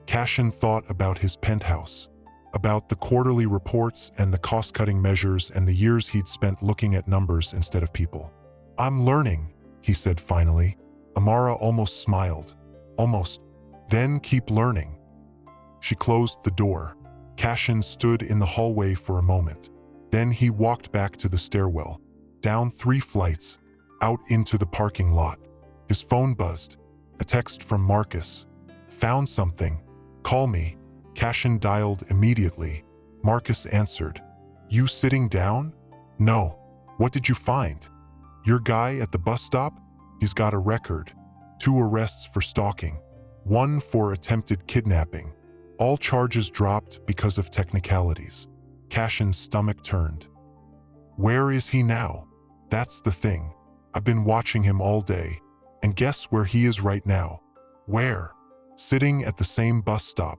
Cashin thought about his penthouse, about the quarterly reports and the cost-cutting measures and the years he'd spent looking at numbers instead of people. "I'm learning," he said finally. Amara almost smiled. "Almost. Then keep learning." She closed the door. Cashin stood in the hallway for a moment. Then he walked back to the stairwell, down 3 flights, out into the parking lot. His phone buzzed. A text from Marcus. "Found something. Call me." Cashin dialed immediately. Marcus answered. "You sitting down?" "No." "What did you find?" "Your guy at the bus stop? He's got a record. 2 arrests for stalking. 1 for attempted kidnapping. All charges dropped because of technicalities." Cashin's stomach turned. "Where is he now?" "That's the thing. I've been watching him all day. And guess where he is right now?" "Where?" "Sitting at the same bus stop.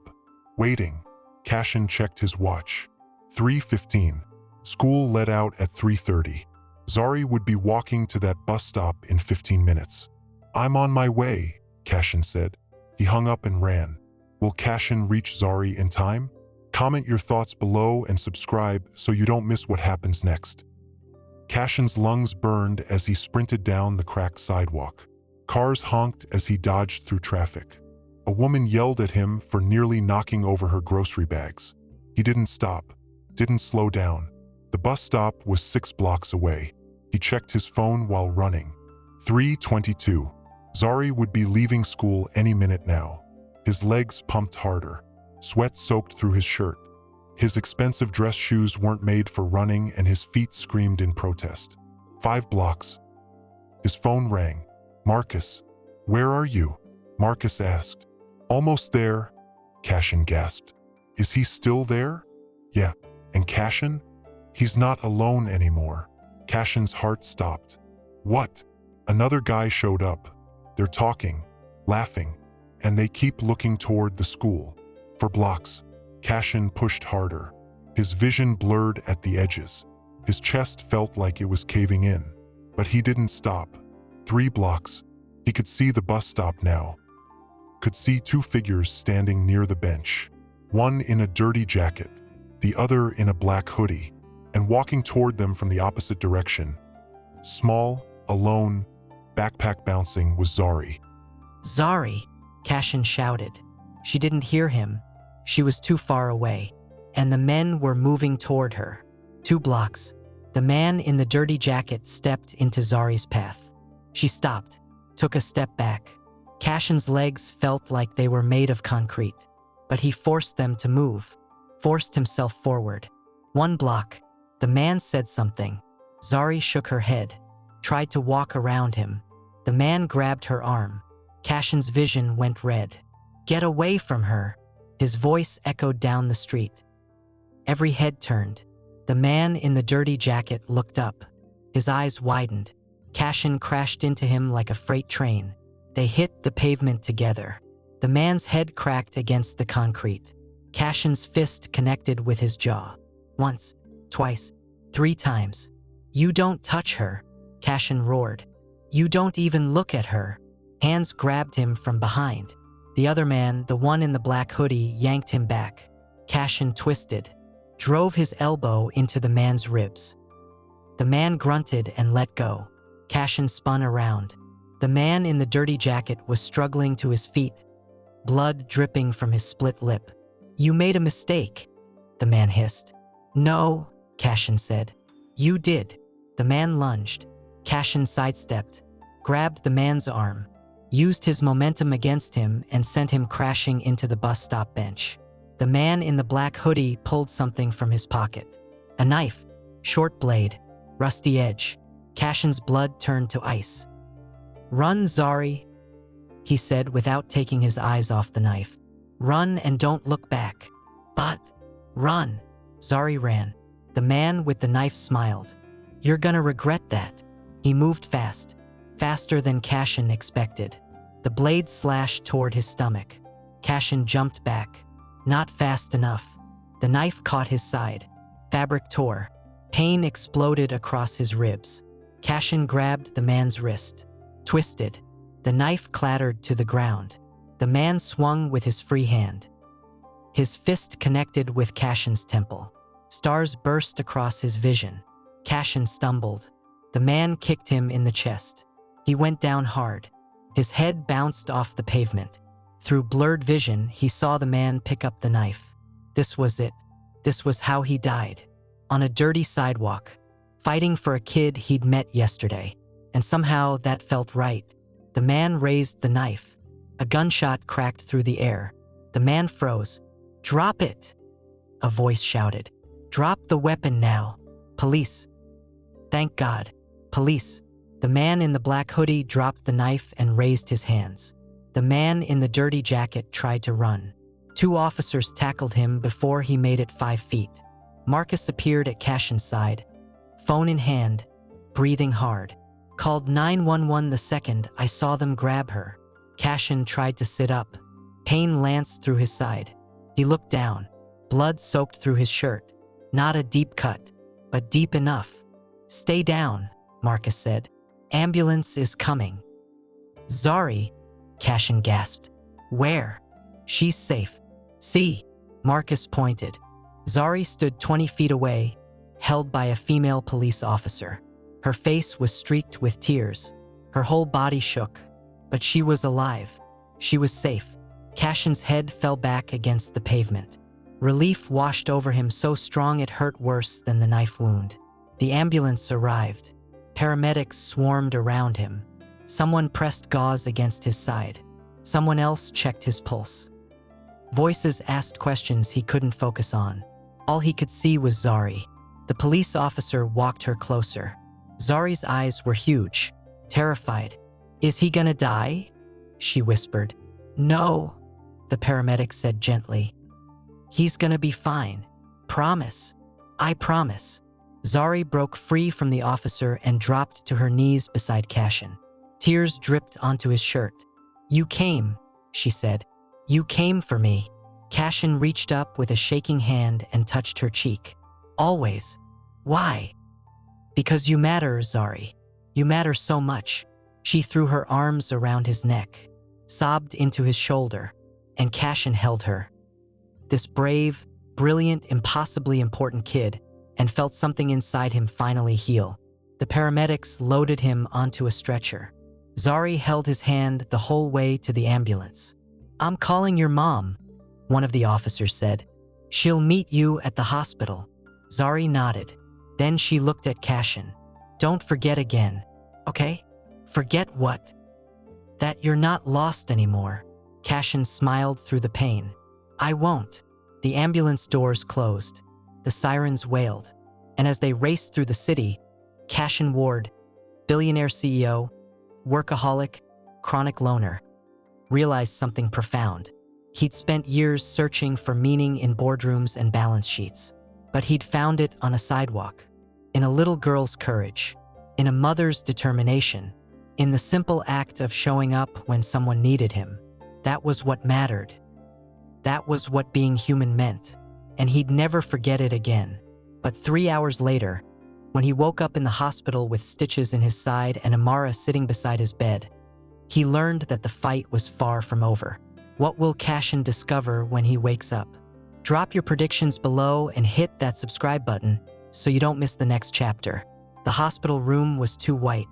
Waiting." Cashin checked his watch. 3:15. School let out at 3:30. Zari would be walking to that bus stop in 15 minutes. "I'm on my way," Cashin said. He hung up and ran. Will Cashin reach Zari in time? Comment your thoughts below and subscribe so you don't miss what happens next. Cashin's lungs burned as he sprinted down the cracked sidewalk. Cars honked as he dodged through traffic. A woman yelled at him for nearly knocking over her grocery bags. He didn't stop, didn't slow down. The bus stop was 6 blocks away. He checked his phone while running. 3:22. Zari would be leaving school any minute now. His legs pumped harder. Sweat soaked through his shirt. His expensive dress shoes weren't made for running and his feet screamed in protest. 5 blocks. His phone rang. "Marcus, where are you?" Marcus asked. "Almost there," Cashin gasped. "Is he still there?" "Yeah." "And Cashin?" "He's not alone anymore." Cashin's heart stopped. "What?" Another guy showed up. They're talking, laughing, and they keep looking toward the school. For blocks. Cashin pushed harder. His vision blurred at the edges. His chest felt like it was caving in. But he didn't stop. 3 blocks. He could see the bus stop now. Could see 2 figures standing near the bench. One in a dirty jacket, the other in a black hoodie, and walking toward them from the opposite direction. Small, alone, backpack bouncing was Zari. "Zari!" Cashin shouted. She didn't hear him. She was too far away, and the men were moving toward her. 2 blocks. The man in the dirty jacket stepped into Zari's path. She stopped, took a step back. Cashin's legs felt like they were made of concrete, but he forced them to move, forced himself forward. 1 block. The man said something. Zari shook her head, tried to walk around him. The man grabbed her arm. Cashin's vision went red. Get away from her. His voice echoed down the street. Every head turned. The man in the dirty jacket looked up. His eyes widened. Cashin crashed into him like a freight train. They hit the pavement together. The man's head cracked against the concrete. Cashin's fist connected with his jaw. Once, twice, 3 times. You don't touch her, Cashin roared. You don't even look at her. Hands grabbed him from behind. The other man, the one in the black hoodie, yanked him back. Cashin twisted, drove his elbow into the man's ribs. The man grunted and let go. Cashin spun around. The man in the dirty jacket was struggling to his feet, blood dripping from his split lip. You made a mistake, the man hissed. No, Cashin said. You did. The man lunged. Cashin sidestepped, grabbed the man's arm, used his momentum against him and sent him crashing into the bus stop bench. The man in the black hoodie pulled something from his pocket. A knife, short blade, rusty edge. Cashin's blood turned to ice. Run, Zari, he said without taking his eyes off the knife. Run and don't look back. But, run. Zari ran. The man with the knife smiled. You're gonna regret that. He moved fast, faster than Cashin expected. The blade slashed toward his stomach. Cashin jumped back. Not fast enough. The knife caught his side. Fabric tore. Pain exploded across his ribs. Cashin grabbed the man's wrist. Twisted. The knife clattered to the ground. The man swung with his free hand. His fist connected with Cashin's temple. Stars burst across his vision. Cashin stumbled. The man kicked him in the chest. He went down hard. His head bounced off the pavement. Through blurred vision, he saw the man pick up the knife. This was it. This was how he died. On a dirty sidewalk, fighting for a kid he'd met yesterday. And somehow that felt right. The man raised the knife. A gunshot cracked through the air. The man froze. Drop it, a voice shouted. Drop the weapon now. Police. Thank God. Police. The man in the black hoodie dropped the knife and raised his hands. The man in the dirty jacket tried to run. 2 officers tackled him before he made it 5 feet. Marcus appeared at Cashin's side, phone in hand, breathing hard. Called 911 the second I saw them grab her. Cashin tried to sit up. Pain lanced through his side. He looked down. Blood soaked through his shirt. Not a deep cut, but deep enough. Stay down, Marcus said. Ambulance is coming. Zari, Cashin gasped. Where? She's safe. See, Marcus pointed. Zari stood 20 feet away, held by a female police officer. Her face was streaked with tears. Her whole body shook, but she was alive. She was safe. Cashin's head fell back against the pavement. Relief washed over him so strong it hurt worse than the knife wound. The ambulance arrived. Paramedics swarmed around him. Someone pressed gauze against his side. Someone else checked his pulse. Voices asked questions he couldn't focus on. All he could see was Zari. The police officer walked her closer. Zari's eyes were huge, terrified. Is he gonna die? She whispered. No, the paramedic said gently. He's gonna be fine. Promise. I promise. Zari broke free from the officer and dropped to her knees beside Cashin. Tears dripped onto his shirt. You came, she said. You came for me. Cashin reached up with a shaking hand and touched her cheek. Always. Why? Because you matter, Zari. You matter so much. She threw her arms around his neck, sobbed into his shoulder, and Cashin held her. This brave, brilliant, impossibly important kid, and felt something inside him finally heal. The paramedics loaded him onto a stretcher. Zari held his hand the whole way to the ambulance. I'm calling your mom, one of the officers said. She'll meet you at the hospital. Zari nodded. Then she looked at Cashin. Don't forget again, okay? Forget what? That you're not lost anymore. Cashin smiled through the pain. I won't. The ambulance doors closed. The sirens wailed. And as they raced through the city, Cashin Ward, billionaire CEO, workaholic, chronic loner, realized something profound. He'd spent years searching for meaning in boardrooms and balance sheets, but he'd found it on a sidewalk, in a little girl's courage, in a mother's determination, in the simple act of showing up when someone needed him. That was what mattered. That was what being human meant, and he'd never forget it again. But 3 hours later, when he woke up in the hospital with stitches in his side and Amara sitting beside his bed, he learned that the fight was far from over. What will Cashin discover when he wakes up? Drop your predictions below and hit that subscribe button so you don't miss the next chapter. The hospital room was too white,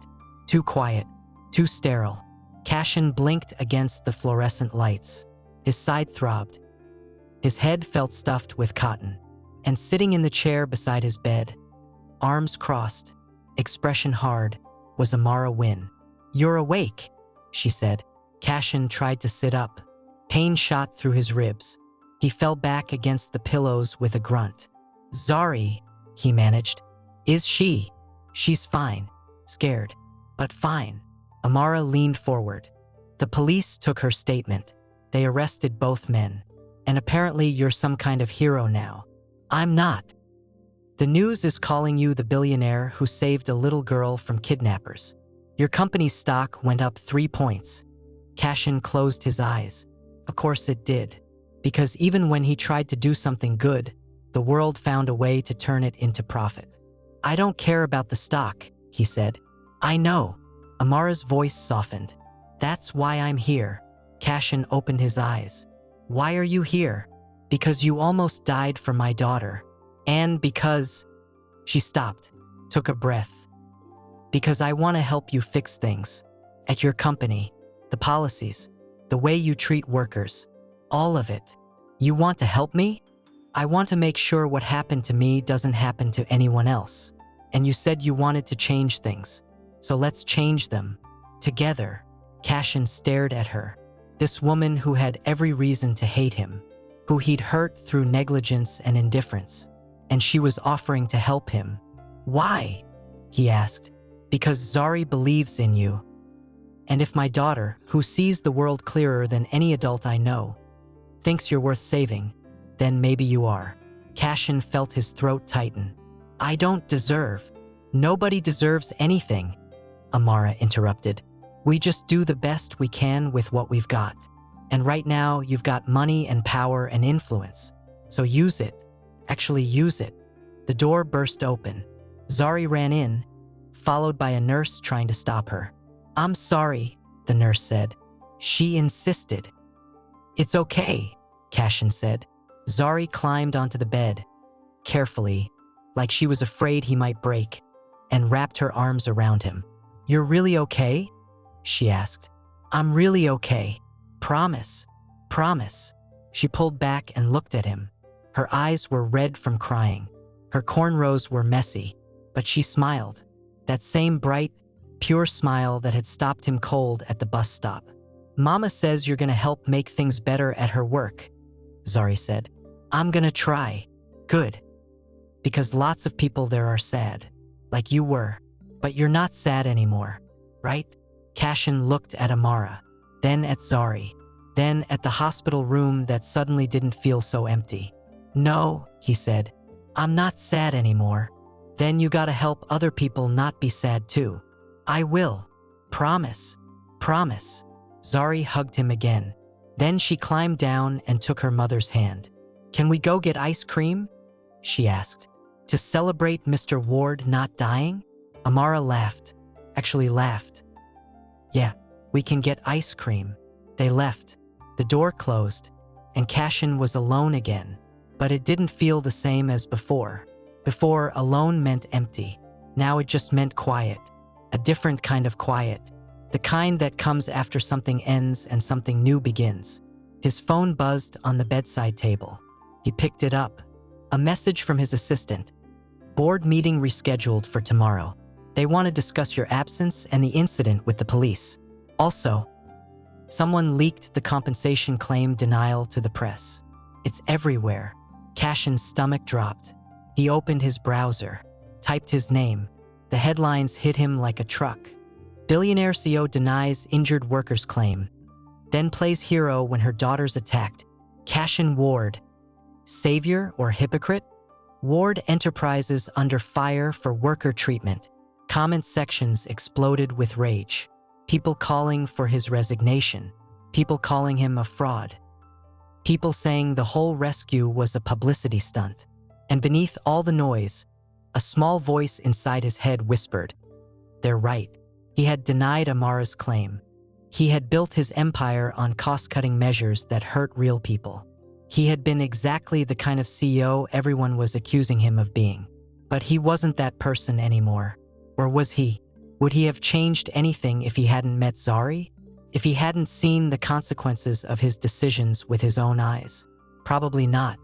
too quiet, too sterile. Cashin blinked against the fluorescent lights. His side throbbed. His head felt stuffed with cotton. And sitting in the chair beside his bed, arms crossed, expression hard, was Amara Wynn. You're awake, she said. Cashin tried to sit up. Pain shot through his ribs. He fell back against the pillows with a grunt. Zari, he managed. Is she? She's fine. Scared, but fine. Amara leaned forward. The police took her statement. They arrested both men. And apparently you're some kind of hero now. I'm not. The news is calling you the billionaire who saved a little girl from kidnappers. Your company's stock went up 3 points. Cashin closed his eyes. Of course it did. Because even when he tried to do something good, the world found a way to turn it into profit. I don't care about the stock, he said. I know. Amara's voice softened. That's why I'm here. Cashin opened his eyes. Why are you here? Because you almost died for my daughter. And because... She stopped, took a breath. Because I want to help you fix things. At your company, the policies, the way you treat workers, all of it. You want to help me? I want to make sure what happened to me doesn't happen to anyone else. And you said you wanted to change things. So let's change them. Together. Cashin stared at her. This woman who had every reason to hate him, who he'd hurt through negligence and indifference, and she was offering to help him. Why? He asked. Because Zari believes in you. And if my daughter, who sees the world clearer than any adult I know, thinks you're worth saving, then maybe you are. Cashin felt his throat tighten. I don't deserve. Nobody deserves anything, Amara interrupted. We just do the best we can with what we've got. And right now, you've got money and power and influence. So use it. Actually use it. The door burst open. Zari ran in, followed by a nurse trying to stop her. I'm sorry, the nurse said. She insisted. It's okay, Cashin said. Zari climbed onto the bed, carefully, like she was afraid he might break, and wrapped her arms around him. You're really okay? She asked. I'm really okay. Promise. Promise. She pulled back and looked at him. Her eyes were red from crying. Her cornrows were messy, but she smiled. That same bright, pure smile that had stopped him cold at the bus stop. Mama says you're gonna help make things better at her work, Zari said. I'm gonna try. Good. Because lots of people there are sad, like you were. But you're not sad anymore, right? Cashin looked at Amara, then at Zari, then at the hospital room that suddenly didn't feel so empty. No, he said. I'm not sad anymore. Then you gotta help other people not be sad too. I will. Promise. Promise. Zari hugged him again. Then she climbed down and took her mother's hand. Can we go get ice cream? She asked. To celebrate Mr. Ward not dying? Amara laughed. Actually laughed. Yeah, we can get ice cream. They left. The door closed, and Cashin was alone again. But it didn't feel the same as before. Before, alone meant empty. Now it just meant quiet. A different kind of quiet. The kind that comes after something ends and something new begins. His phone buzzed on the bedside table. He picked it up. A message from his assistant. Board meeting rescheduled for tomorrow. They want to discuss your absence and the incident with the police. Also, someone leaked the compensation claim denial to the press. It's everywhere. Cashin's stomach dropped. He opened his browser, typed his name. The headlines hit him like a truck. Billionaire CEO denies injured workers' claim. Then plays hero when her daughter's attacked. Cashin Ward. Savior or hypocrite? Ward Enterprises under fire for worker treatment. Comment sections exploded with rage. People calling for his resignation. People calling him a fraud. People saying the whole rescue was a publicity stunt. And beneath all the noise, a small voice inside his head whispered, "They're right." He had denied Amara's claim. He had built his empire on cost-cutting measures that hurt real people. He had been exactly the kind of CEO everyone was accusing him of being. But he wasn't that person anymore. Or was he? Would he have changed anything if he hadn't met Zari? If he hadn't seen the consequences of his decisions with his own eyes? Probably not.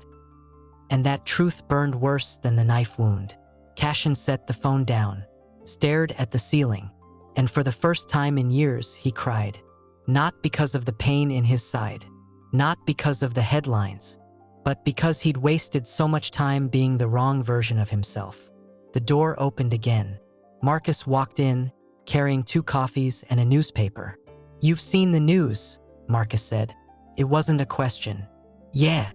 And that truth burned worse than the knife wound. Cashin set the phone down, stared at the ceiling, and for the first time in years, he cried. Not because of the pain in his side, not because of the headlines, but because he'd wasted so much time being the wrong version of himself. The door opened again. Marcus walked in, carrying 2 coffees and a newspaper. "You've seen the news," Marcus said. It wasn't a question. "Yeah.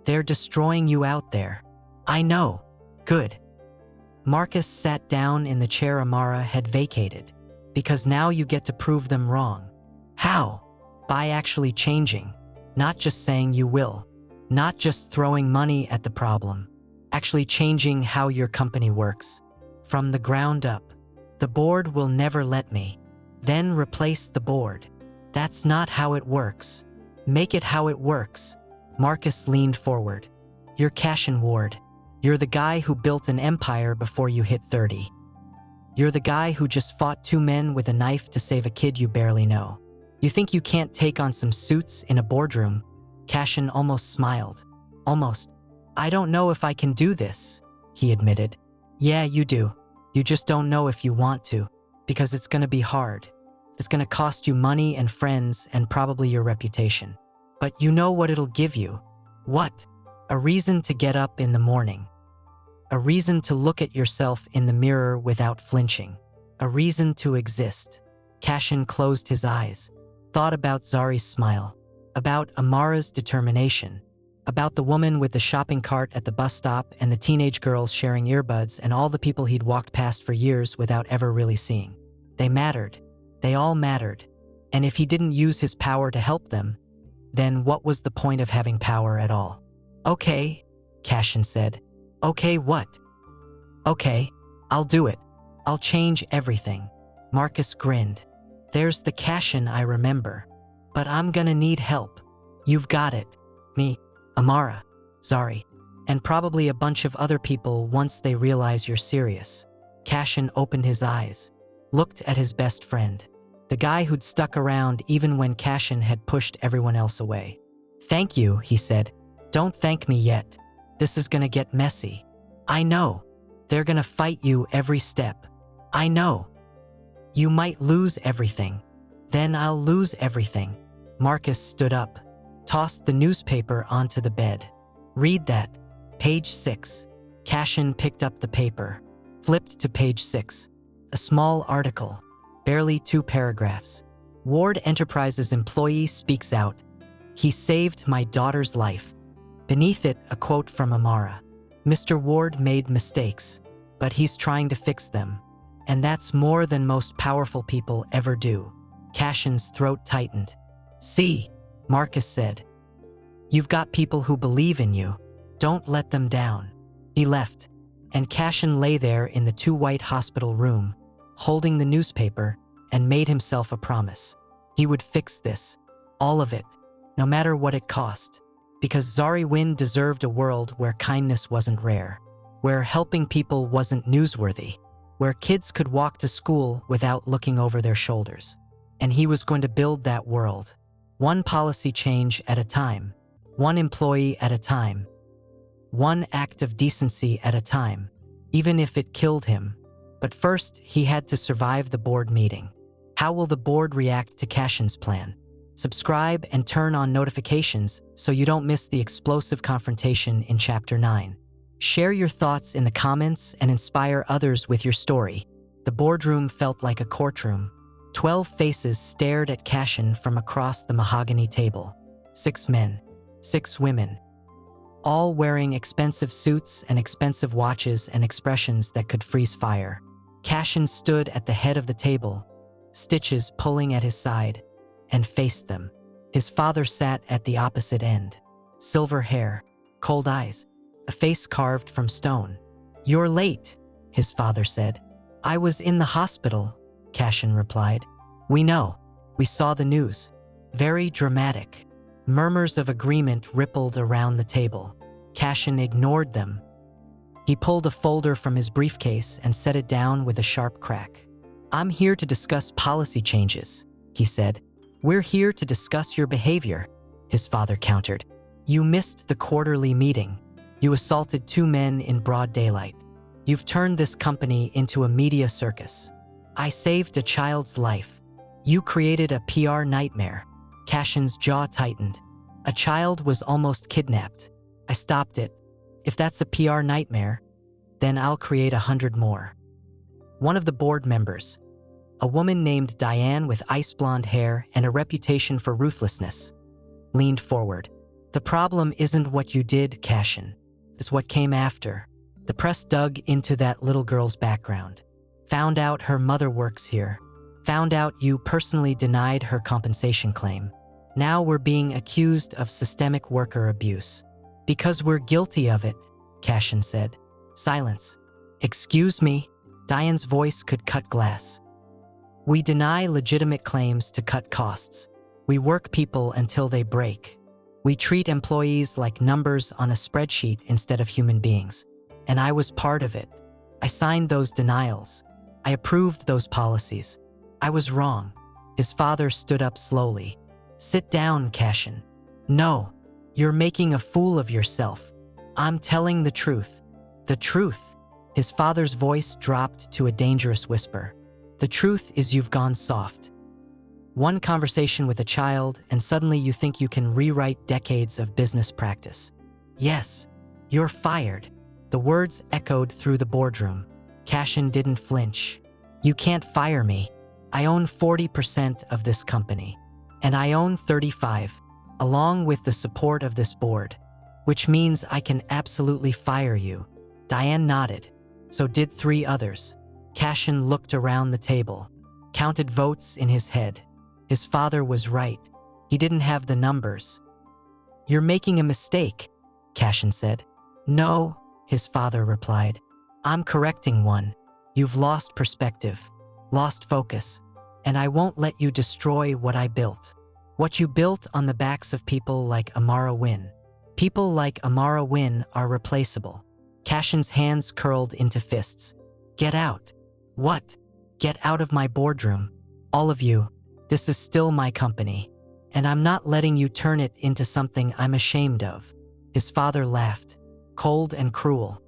They're destroying you out there." "I know." "Good." Marcus sat down in the chair Amara had vacated. "Because now you get to prove them wrong." "How?" "By actually changing. Not just saying you will. Not just throwing money at the problem. Actually changing how your company works. From the ground up. The board will never let me." "Then replace the board." "That's not how it works." "Make it how it works." Marcus leaned forward. "You're Cashin Ward. You're the guy who built an empire before you hit 30. You're the guy who just fought 2 men with a knife to save a kid you barely know. You think you can't take on some suits in a boardroom?" Cashin almost smiled. "Almost. I don't know if I can do this," he admitted. "Yeah, you do. You just don't know if you want to, because it's gonna be hard. It's gonna cost you money and friends and probably your reputation. But you know what it'll give you. What? A reason to get up in the morning. A reason to look at yourself in the mirror without flinching. A reason to exist." Cashin closed his eyes, thought about Zari's smile, about Amara's determination, about the woman with the shopping cart at the bus stop and the teenage girls sharing earbuds and all the people he'd walked past for years without ever really seeing. They mattered. They all mattered. And if he didn't use his power to help them, then what was the point of having power at all? "Okay," Cashin said. "Okay, what?" "Okay, I'll do it. I'll change everything." Marcus grinned. "There's the Cashin I remember. But I'm gonna need help." "You've got it. Me, Amara, Zari, and probably a bunch of other people once they realize you're serious." Cashin opened his eyes, looked at his best friend, the guy who'd stuck around even when Cashin had pushed everyone else away. "Thank you," he said. "Don't thank me yet. This is gonna get messy." "I know. They're gonna fight you every step." "I know. You might lose everything. Then I'll lose everything." Marcus stood up, tossed the newspaper onto the bed. "Read that. Page 6. Cashin picked up the paper, flipped to page 6. A small article, barely 2 paragraphs. "Ward Enterprises employee speaks out. He saved my daughter's life." Beneath it, a quote from Amara. "Mr. Ward made mistakes, but he's trying to fix them. And that's more than most powerful people ever do." Cashin's throat tightened. "See," Marcus said. "You've got people who believe in you. Don't let them down." He left, and Cashin lay there in the 2-white hospital room, holding the newspaper, and made himself a promise. He would fix this, all of it, no matter what it cost. Because Zari Wynn deserved a world where kindness wasn't rare, where helping people wasn't newsworthy, where kids could walk to school without looking over their shoulders. And he was going to build that world, one policy change at a time, one employee at a time, one act of decency at a time. even if it killed him. But first, he had to survive the board meeting. How will the board react to Cashin's plan? Subscribe and turn on notifications so you don't miss the explosive confrontation in Chapter 9. Share your thoughts in the comments and inspire others with your story. The boardroom felt like a courtroom. 12 faces stared at Cashin from across the mahogany table. 6 men, 6 women, all wearing expensive suits and expensive watches and expressions that could freeze fire. Cashin stood at the head of the table, Stitches pulling at his side, and faced them. His father sat at the opposite end. Silver hair, cold eyes, a face carved from stone. "You're late," his father said. "I was in the hospital," Cashin replied. "We know. We saw the news." Very dramatic. Murmurs of agreement rippled around the table. Cashin ignored them. He pulled a folder from his briefcase and set it down with a sharp crack. "I'm here to discuss policy changes," he said. "We're here to discuss your behavior," his father countered. "You missed the quarterly meeting. You assaulted 2 men in broad daylight. You've turned this company into a media circus. I saved a child's life. You created a PR nightmare." Cashin's jaw tightened. "A child was almost kidnapped. I stopped it. If that's a PR nightmare, then I'll create 100 more." One of the board members, a woman named Diane with ice blonde hair and a reputation for ruthlessness, leaned forward. "The problem isn't what you did, Cashin. It's what came after." The press dug into that little girl's background. Found out her mother works here. Found out you personally denied her compensation claim. Now we're being accused of systemic worker abuse. "Because we're guilty of it," Cashin said. Silence. "Excuse me?" Diane's voice could cut glass. "We deny legitimate claims to cut costs. We work people until they break. We treat employees like numbers on a spreadsheet instead of human beings. And I was part of it. I signed those denials. I approved those policies. I was wrong." His father stood up slowly. "Sit down, Cashin." "No, you're making a fool of yourself. I'm telling the truth." "The truth?" His father's voice dropped to a dangerous whisper. "The truth is you've gone soft. One conversation with a child, and suddenly you think you can rewrite decades of business practice. Yes, you're fired." The words echoed through the boardroom. Cashin didn't flinch. "You can't fire me. I own 40% of this company. And I own 35, along with the support of this board. Which means I can absolutely fire you." Diane nodded. So did 3 others. Cashin looked around the table, counted votes in his head. His father was right. He didn't have the numbers. "You're making a mistake," Cashin said. "No," his father replied. "I'm correcting one. You've lost perspective, lost focus, and I won't let you destroy what I built. What you built on the backs of people like Amara Wynn. People like Amara Wynn are replaceable." Cashin's hands curled into fists. "Get out." "What?" "Get out of my boardroom. All of you. This is still my company, and I'm not letting you turn it into something I'm ashamed of." His father laughed, cold and cruel.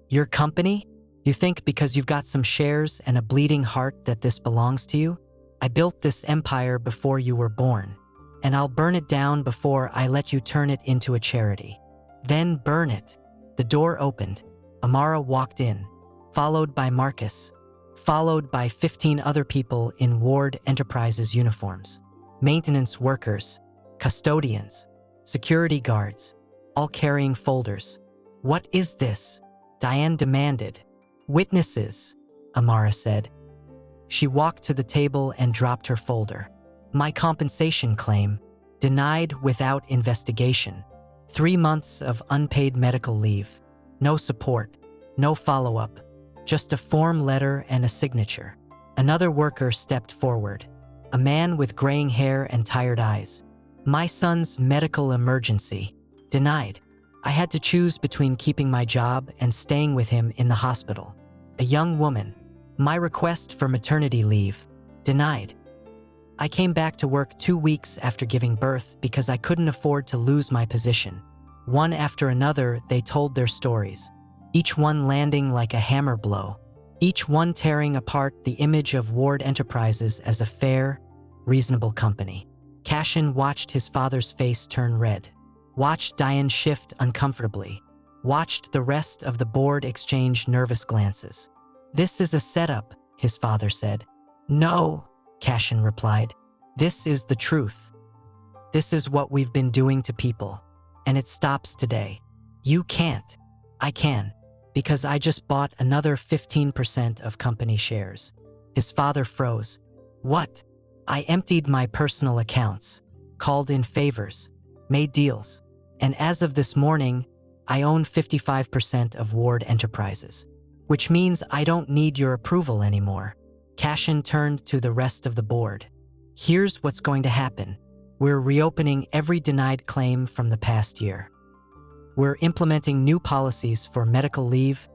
"Your company? You think because you've got some shares and a bleeding heart that this belongs to you? I built this empire before you were born, and I'll burn it down before I let you turn it into a charity. Then burn it." The door opened. Amara walked in, followed by Marcus, followed by 15 other people in Ward Enterprises uniforms. Maintenance workers, custodians, security guards, all carrying folders. "What is this?" Diane demanded. "Witnesses," Amara said. She walked to the table and dropped her folder. "My compensation claim, denied without investigation. 3 months of unpaid medical leave. No support, no follow-up, just a form letter and a signature." Another worker stepped forward, a man with graying hair and tired eyes. "My son's medical emergency. Denied. I had to choose between keeping my job and staying with him in the hospital." A young woman. "My request for maternity leave. Denied. I came back to work 2 weeks after giving birth because I couldn't afford to lose my position." One after another, they told their stories. each one landing like a hammer blow, each one tearing apart the image of Ward Enterprises as a fair, reasonable company. Cashin watched his father's face turn red, watched Diane shift uncomfortably, watched the rest of the board exchange nervous glances. "This is a setup," his father said. "No," Cashin replied. "This is the truth. This is what we've been doing to people, and it stops today. You can't. I can, because I just bought another 15% of company shares." His father froze. "What?" "I emptied my personal accounts, called in favors, made deals, and as of this morning, I own 55% of Ward Enterprises, which means I don't need your approval anymore." Cashin turned to the rest of the board. "Here's what's going to happen. We're reopening every denied claim from the past year. We're implementing new policies for medical leave,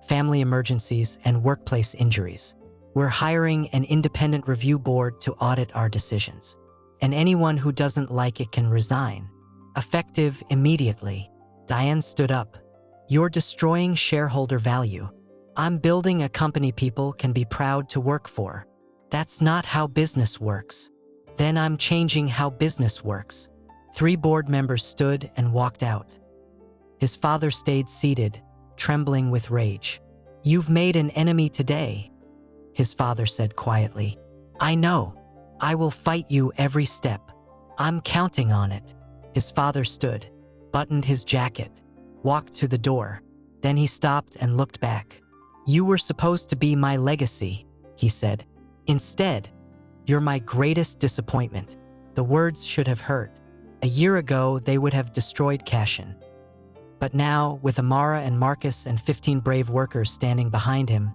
family emergencies, and workplace injuries. We're hiring an independent review board to audit our decisions. And anyone who doesn't like it can resign, effective immediately." Diane stood up. "You're destroying shareholder value. I'm building a company people can be proud to work for. That's not how business works." "Then I'm changing how business works." 3 board members stood and walked out. His father stayed seated, trembling with rage. "You've made an enemy today," his father said quietly. "I know. I will fight you every step. I'm counting on it." His father stood, buttoned his jacket, walked to the door. Then he stopped and looked back. "You were supposed to be my legacy," he said. "Instead, you're my greatest disappointment." The words should have hurt. A year ago, they would have destroyed Cashin. But now, with Amara and Marcus and 15 brave workers standing behind him,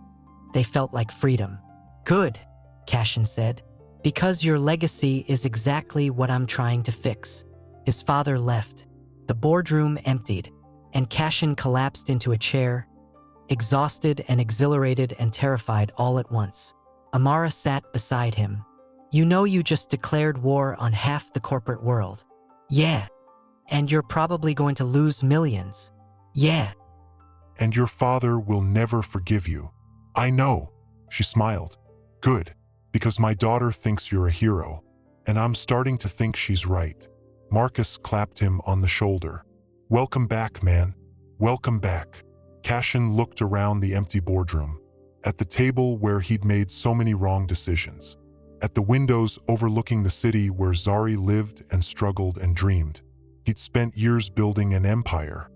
they felt like freedom. "Good," Cashin said, "because your legacy is exactly what I'm trying to fix." His father left. The boardroom emptied, and Cashin collapsed into a chair, exhausted and exhilarated and terrified all at once. Amara sat beside him. "You know you just declared war on half the corporate world." "Yeah. And you're probably going to lose millions." "Yeah." "And your father will never forgive you." "I know," she smiled. "Good, because my daughter thinks you're a hero, and I'm starting to think she's right." Marcus clapped him on the shoulder. "Welcome back, man. Welcome back." Cashin looked around the empty boardroom, at the table where he'd made so many wrong decisions, at the windows overlooking the city where Zari lived and struggled and dreamed. He'd spent years building an empire.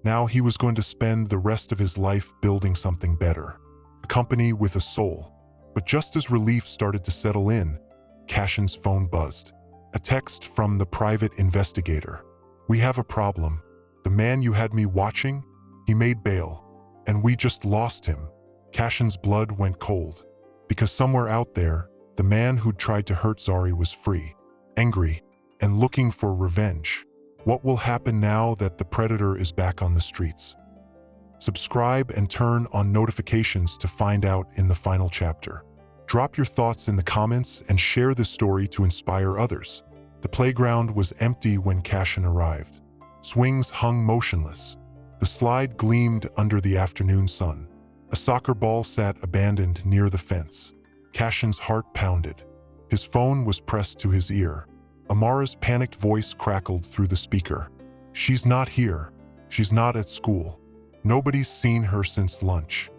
Now he was going to spend the rest of his life building something better, a company with a soul. But just as relief started to settle in, Cashin's phone buzzed. A text from the private investigator. "We have a problem. The man you had me watching, he made bail, and we just lost him." Cashin's blood went cold, because somewhere out there, the man who'd tried to hurt Zari was free, angry, and looking for revenge. What will happen now that the predator is back on the streets? Subscribe and turn on notifications to find out in the final chapter. Drop your thoughts in the comments and share this story to inspire others. The playground was empty when Cashin arrived. Swings hung motionless. The slide gleamed under the afternoon sun. A soccer ball sat abandoned near the fence. Cashin's heart pounded. His phone was pressed to his ear. Amara's panicked voice crackled through the speaker. "She's not here. She's not at school. Nobody's seen her since lunch."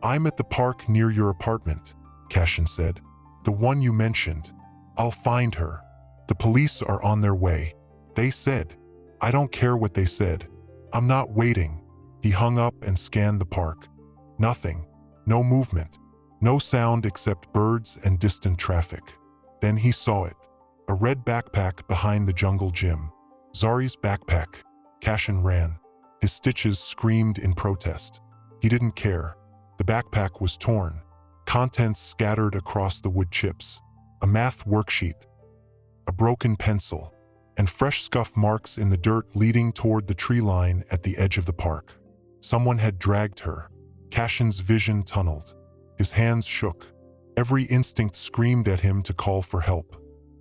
"I'm at the park near your apartment," Cashin said. "The one you mentioned. I'll find her. The police are on their way. They said." "I don't care what they said. I'm not waiting." He hung up and scanned the park. Nothing. No movement. No sound except birds and distant traffic. Then he saw it. A red backpack behind the jungle gym. Zari's backpack. Cashin ran. His stitches screamed in protest. He didn't care. The backpack was torn. Contents scattered across the wood chips. A math worksheet. A broken pencil. And fresh scuff marks in the dirt leading toward the tree line at the edge of the park. Someone had dragged her. Cashin's vision tunneled. His hands shook. Every instinct screamed at him to call for help.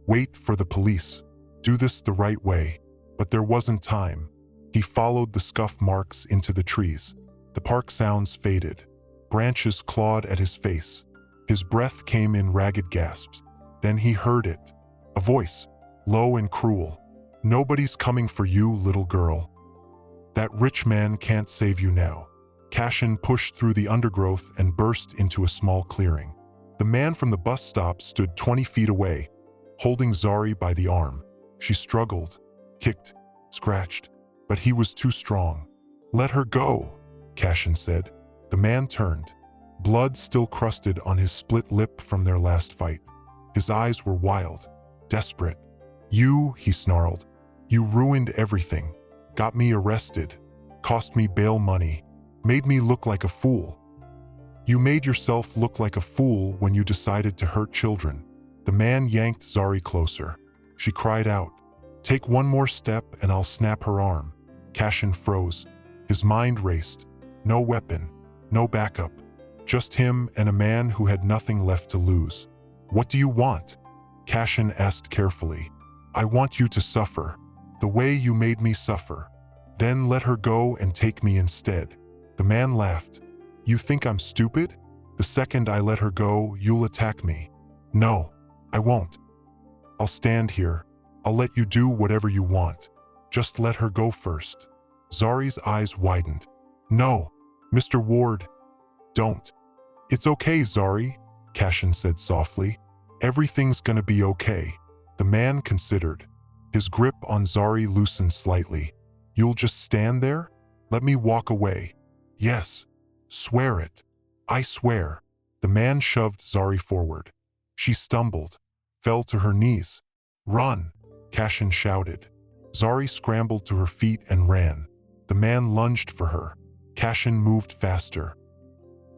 Wait for the police. Do this the right way. But there wasn't time. He followed the scuff marks into the trees. The park sounds faded. Branches clawed at his face. His breath came in ragged gasps. Then he heard it. A voice, low and cruel. "Nobody's coming for you, little girl. That rich man can't save you now." Cashin pushed through the undergrowth and burst into a small clearing. The man from the bus stop stood 20 feet away, holding Zari by the arm. She struggled, kicked, scratched, but he was too strong. "Let her go," Cashin said. The man turned, blood still crusted on his split lip from their last fight. His eyes were wild, desperate. "You," he snarled, "you ruined everything. Got me arrested, cost me bail money, made me look like a fool. You made yourself look like a fool when you decided to hurt children." The man yanked Zari closer. She cried out, "Take one more step and I'll snap her arm." Cashin froze. His mind raced. No weapon, no backup. Just him and a man who had nothing left to lose. "What do you want?" Cashin asked carefully. "I want you to suffer, the way you made me suffer. Then let her go and take me instead." The man laughed. "You think I'm stupid? The second I let her go, you'll attack me." "No, I won't. I'll stand here. I'll let you do whatever you want. Just let her go first." Zari's eyes widened. "No, Mr. Ward, don't." "It's okay, Zari," Cashin said softly. "Everything's gonna be okay." The man considered. His grip on Zari loosened slightly. "You'll just stand there? Let me walk away." "Yes. Swear it." "I swear." The man shoved Zari forward. She stumbled, fell to her knees. "Run!" Cashin shouted. Zari scrambled to her feet and ran. The man lunged for her. Cashin moved faster.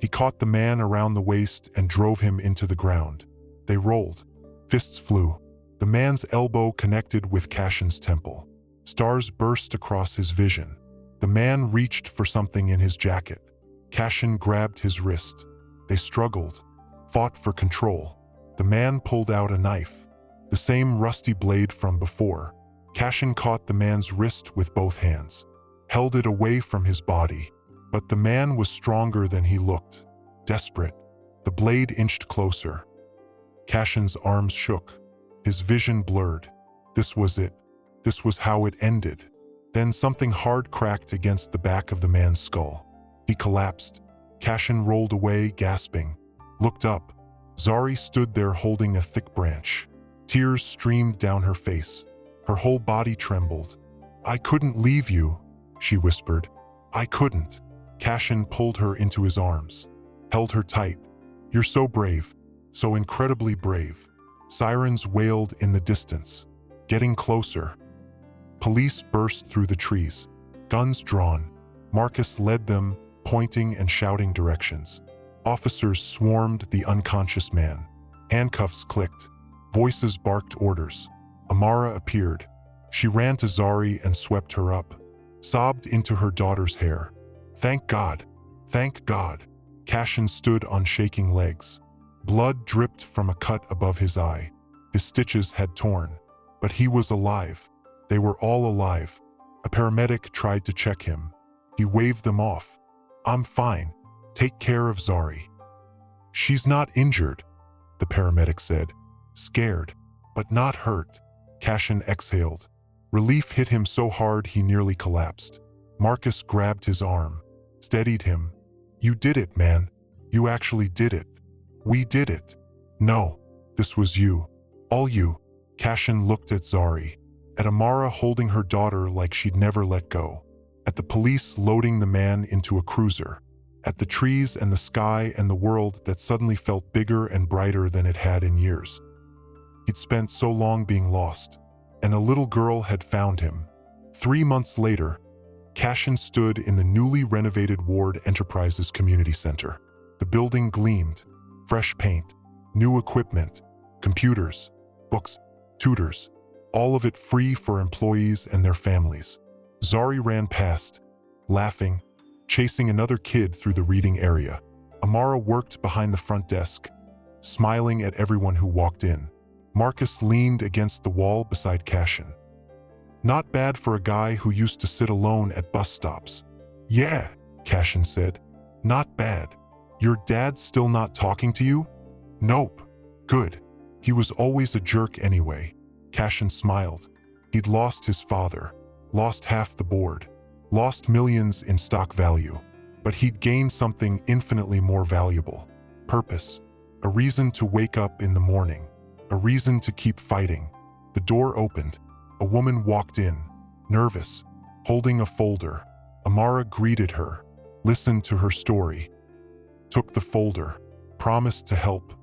He caught the man around the waist and drove him into the ground. They rolled. Fists flew. The man's elbow connected with Cashin's temple. Stars burst across his vision. The man reached for something in his jacket. Cashin grabbed his wrist. They struggled, fought for control. The man pulled out a knife, the same rusty blade from before. Cashin caught the man's wrist with both hands, held it away from his body. But the man was stronger than he looked. Desperate, the blade inched closer. Cashin's arms shook. His vision blurred. This was it. This was how it ended. Then something hard cracked against the back of the man's skull. He collapsed. Cashin rolled away, gasping. Looked up. Zari stood there holding a thick branch. Tears streamed down her face. Her whole body trembled. "I couldn't leave you," she whispered. "I couldn't." Cashin pulled her into his arms, held her tight. "You're so brave, so incredibly brave." Sirens wailed in the distance, getting closer. Police burst through the trees, guns drawn. Marcus led them, pointing and shouting directions. Officers swarmed the unconscious man. Handcuffs clicked. Voices barked orders. Amara appeared. She ran to Zari and swept her up, sobbed into her daughter's hair. "Thank God! Thank God!" Cashin stood on shaking legs. Blood dripped from a cut above his eye. His stitches had torn. But he was alive. They were all alive. A paramedic tried to check him. He waved them off. "I'm fine. Take care of Zari." "She's not injured," the paramedic said. "Scared, but not hurt." Cashin exhaled. Relief hit him so hard he nearly collapsed. Marcus grabbed his arm, steadied him. "You did it, man. You actually did it. We did it." "No, this was you. All you." Cashin looked at Zari, at Amara holding her daughter like she'd never let go, at the police loading the man into a cruiser, at the trees and the sky and the world that suddenly felt bigger and brighter than it had in years. He'd spent so long being lost, and a little girl had found him. 3 months later, Cashin stood in the newly renovated Ward Enterprises Community Center. The building gleamed. Fresh paint, new equipment, computers, books, tutors, all of it free for employees and their families. Zari ran past, laughing, chasing another kid through the reading area. Amara worked behind the front desk, smiling at everyone who walked in. Marcus leaned against the wall beside Cashin. Not bad for a guy who used to sit alone at bus stops. "Yeah," Cashin said. Not bad. Your dad's still not talking to you? Nope. Good. He was always a jerk anyway. Cashin smiled. He'd lost his father, lost half the board, lost millions in stock value, but he'd gained something infinitely more valuable. Purpose. A reason to wake up in the morning. A reason to keep fighting. The door opened. A woman walked in, nervous, holding a folder. Amara greeted her, listened to her story, took the folder, promised to help,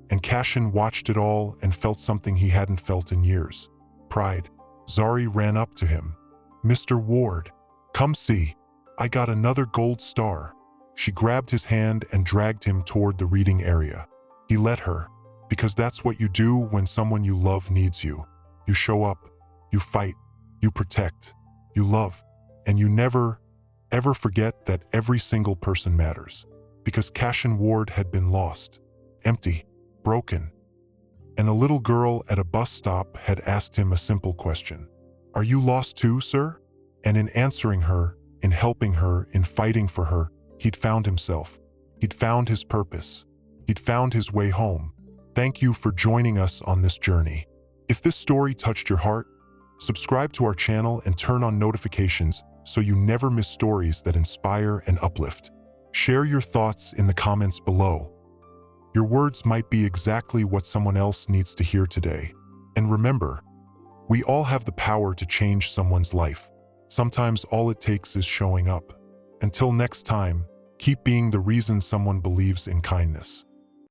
and Cashin watched it all and felt something he hadn't felt in years. Pride. Zari ran up to him. Mr. Ward, come see. I got another gold star. She grabbed his hand and dragged him toward the reading area. He let her, because that's what you do when someone you love needs you. You show up, you fight, you protect, you love, and you never, ever forget that every single person matters. Because Cashin Ward had been lost, empty, broken. And a little girl at a bus stop had asked him a simple question. Are you lost too, sir? And in answering her, in helping her, in fighting for her, he'd found himself. He'd found his purpose. He'd found his way home. Thank you for joining us on this journey. If this story touched your heart, subscribe to our channel and turn on notifications so you never miss stories that inspire and uplift. Share your thoughts in the comments below. Your words might be exactly what someone else needs to hear today. And remember, we all have the power to change someone's life. Sometimes all it takes is showing up. Until next time, keep being the reason someone believes in kindness.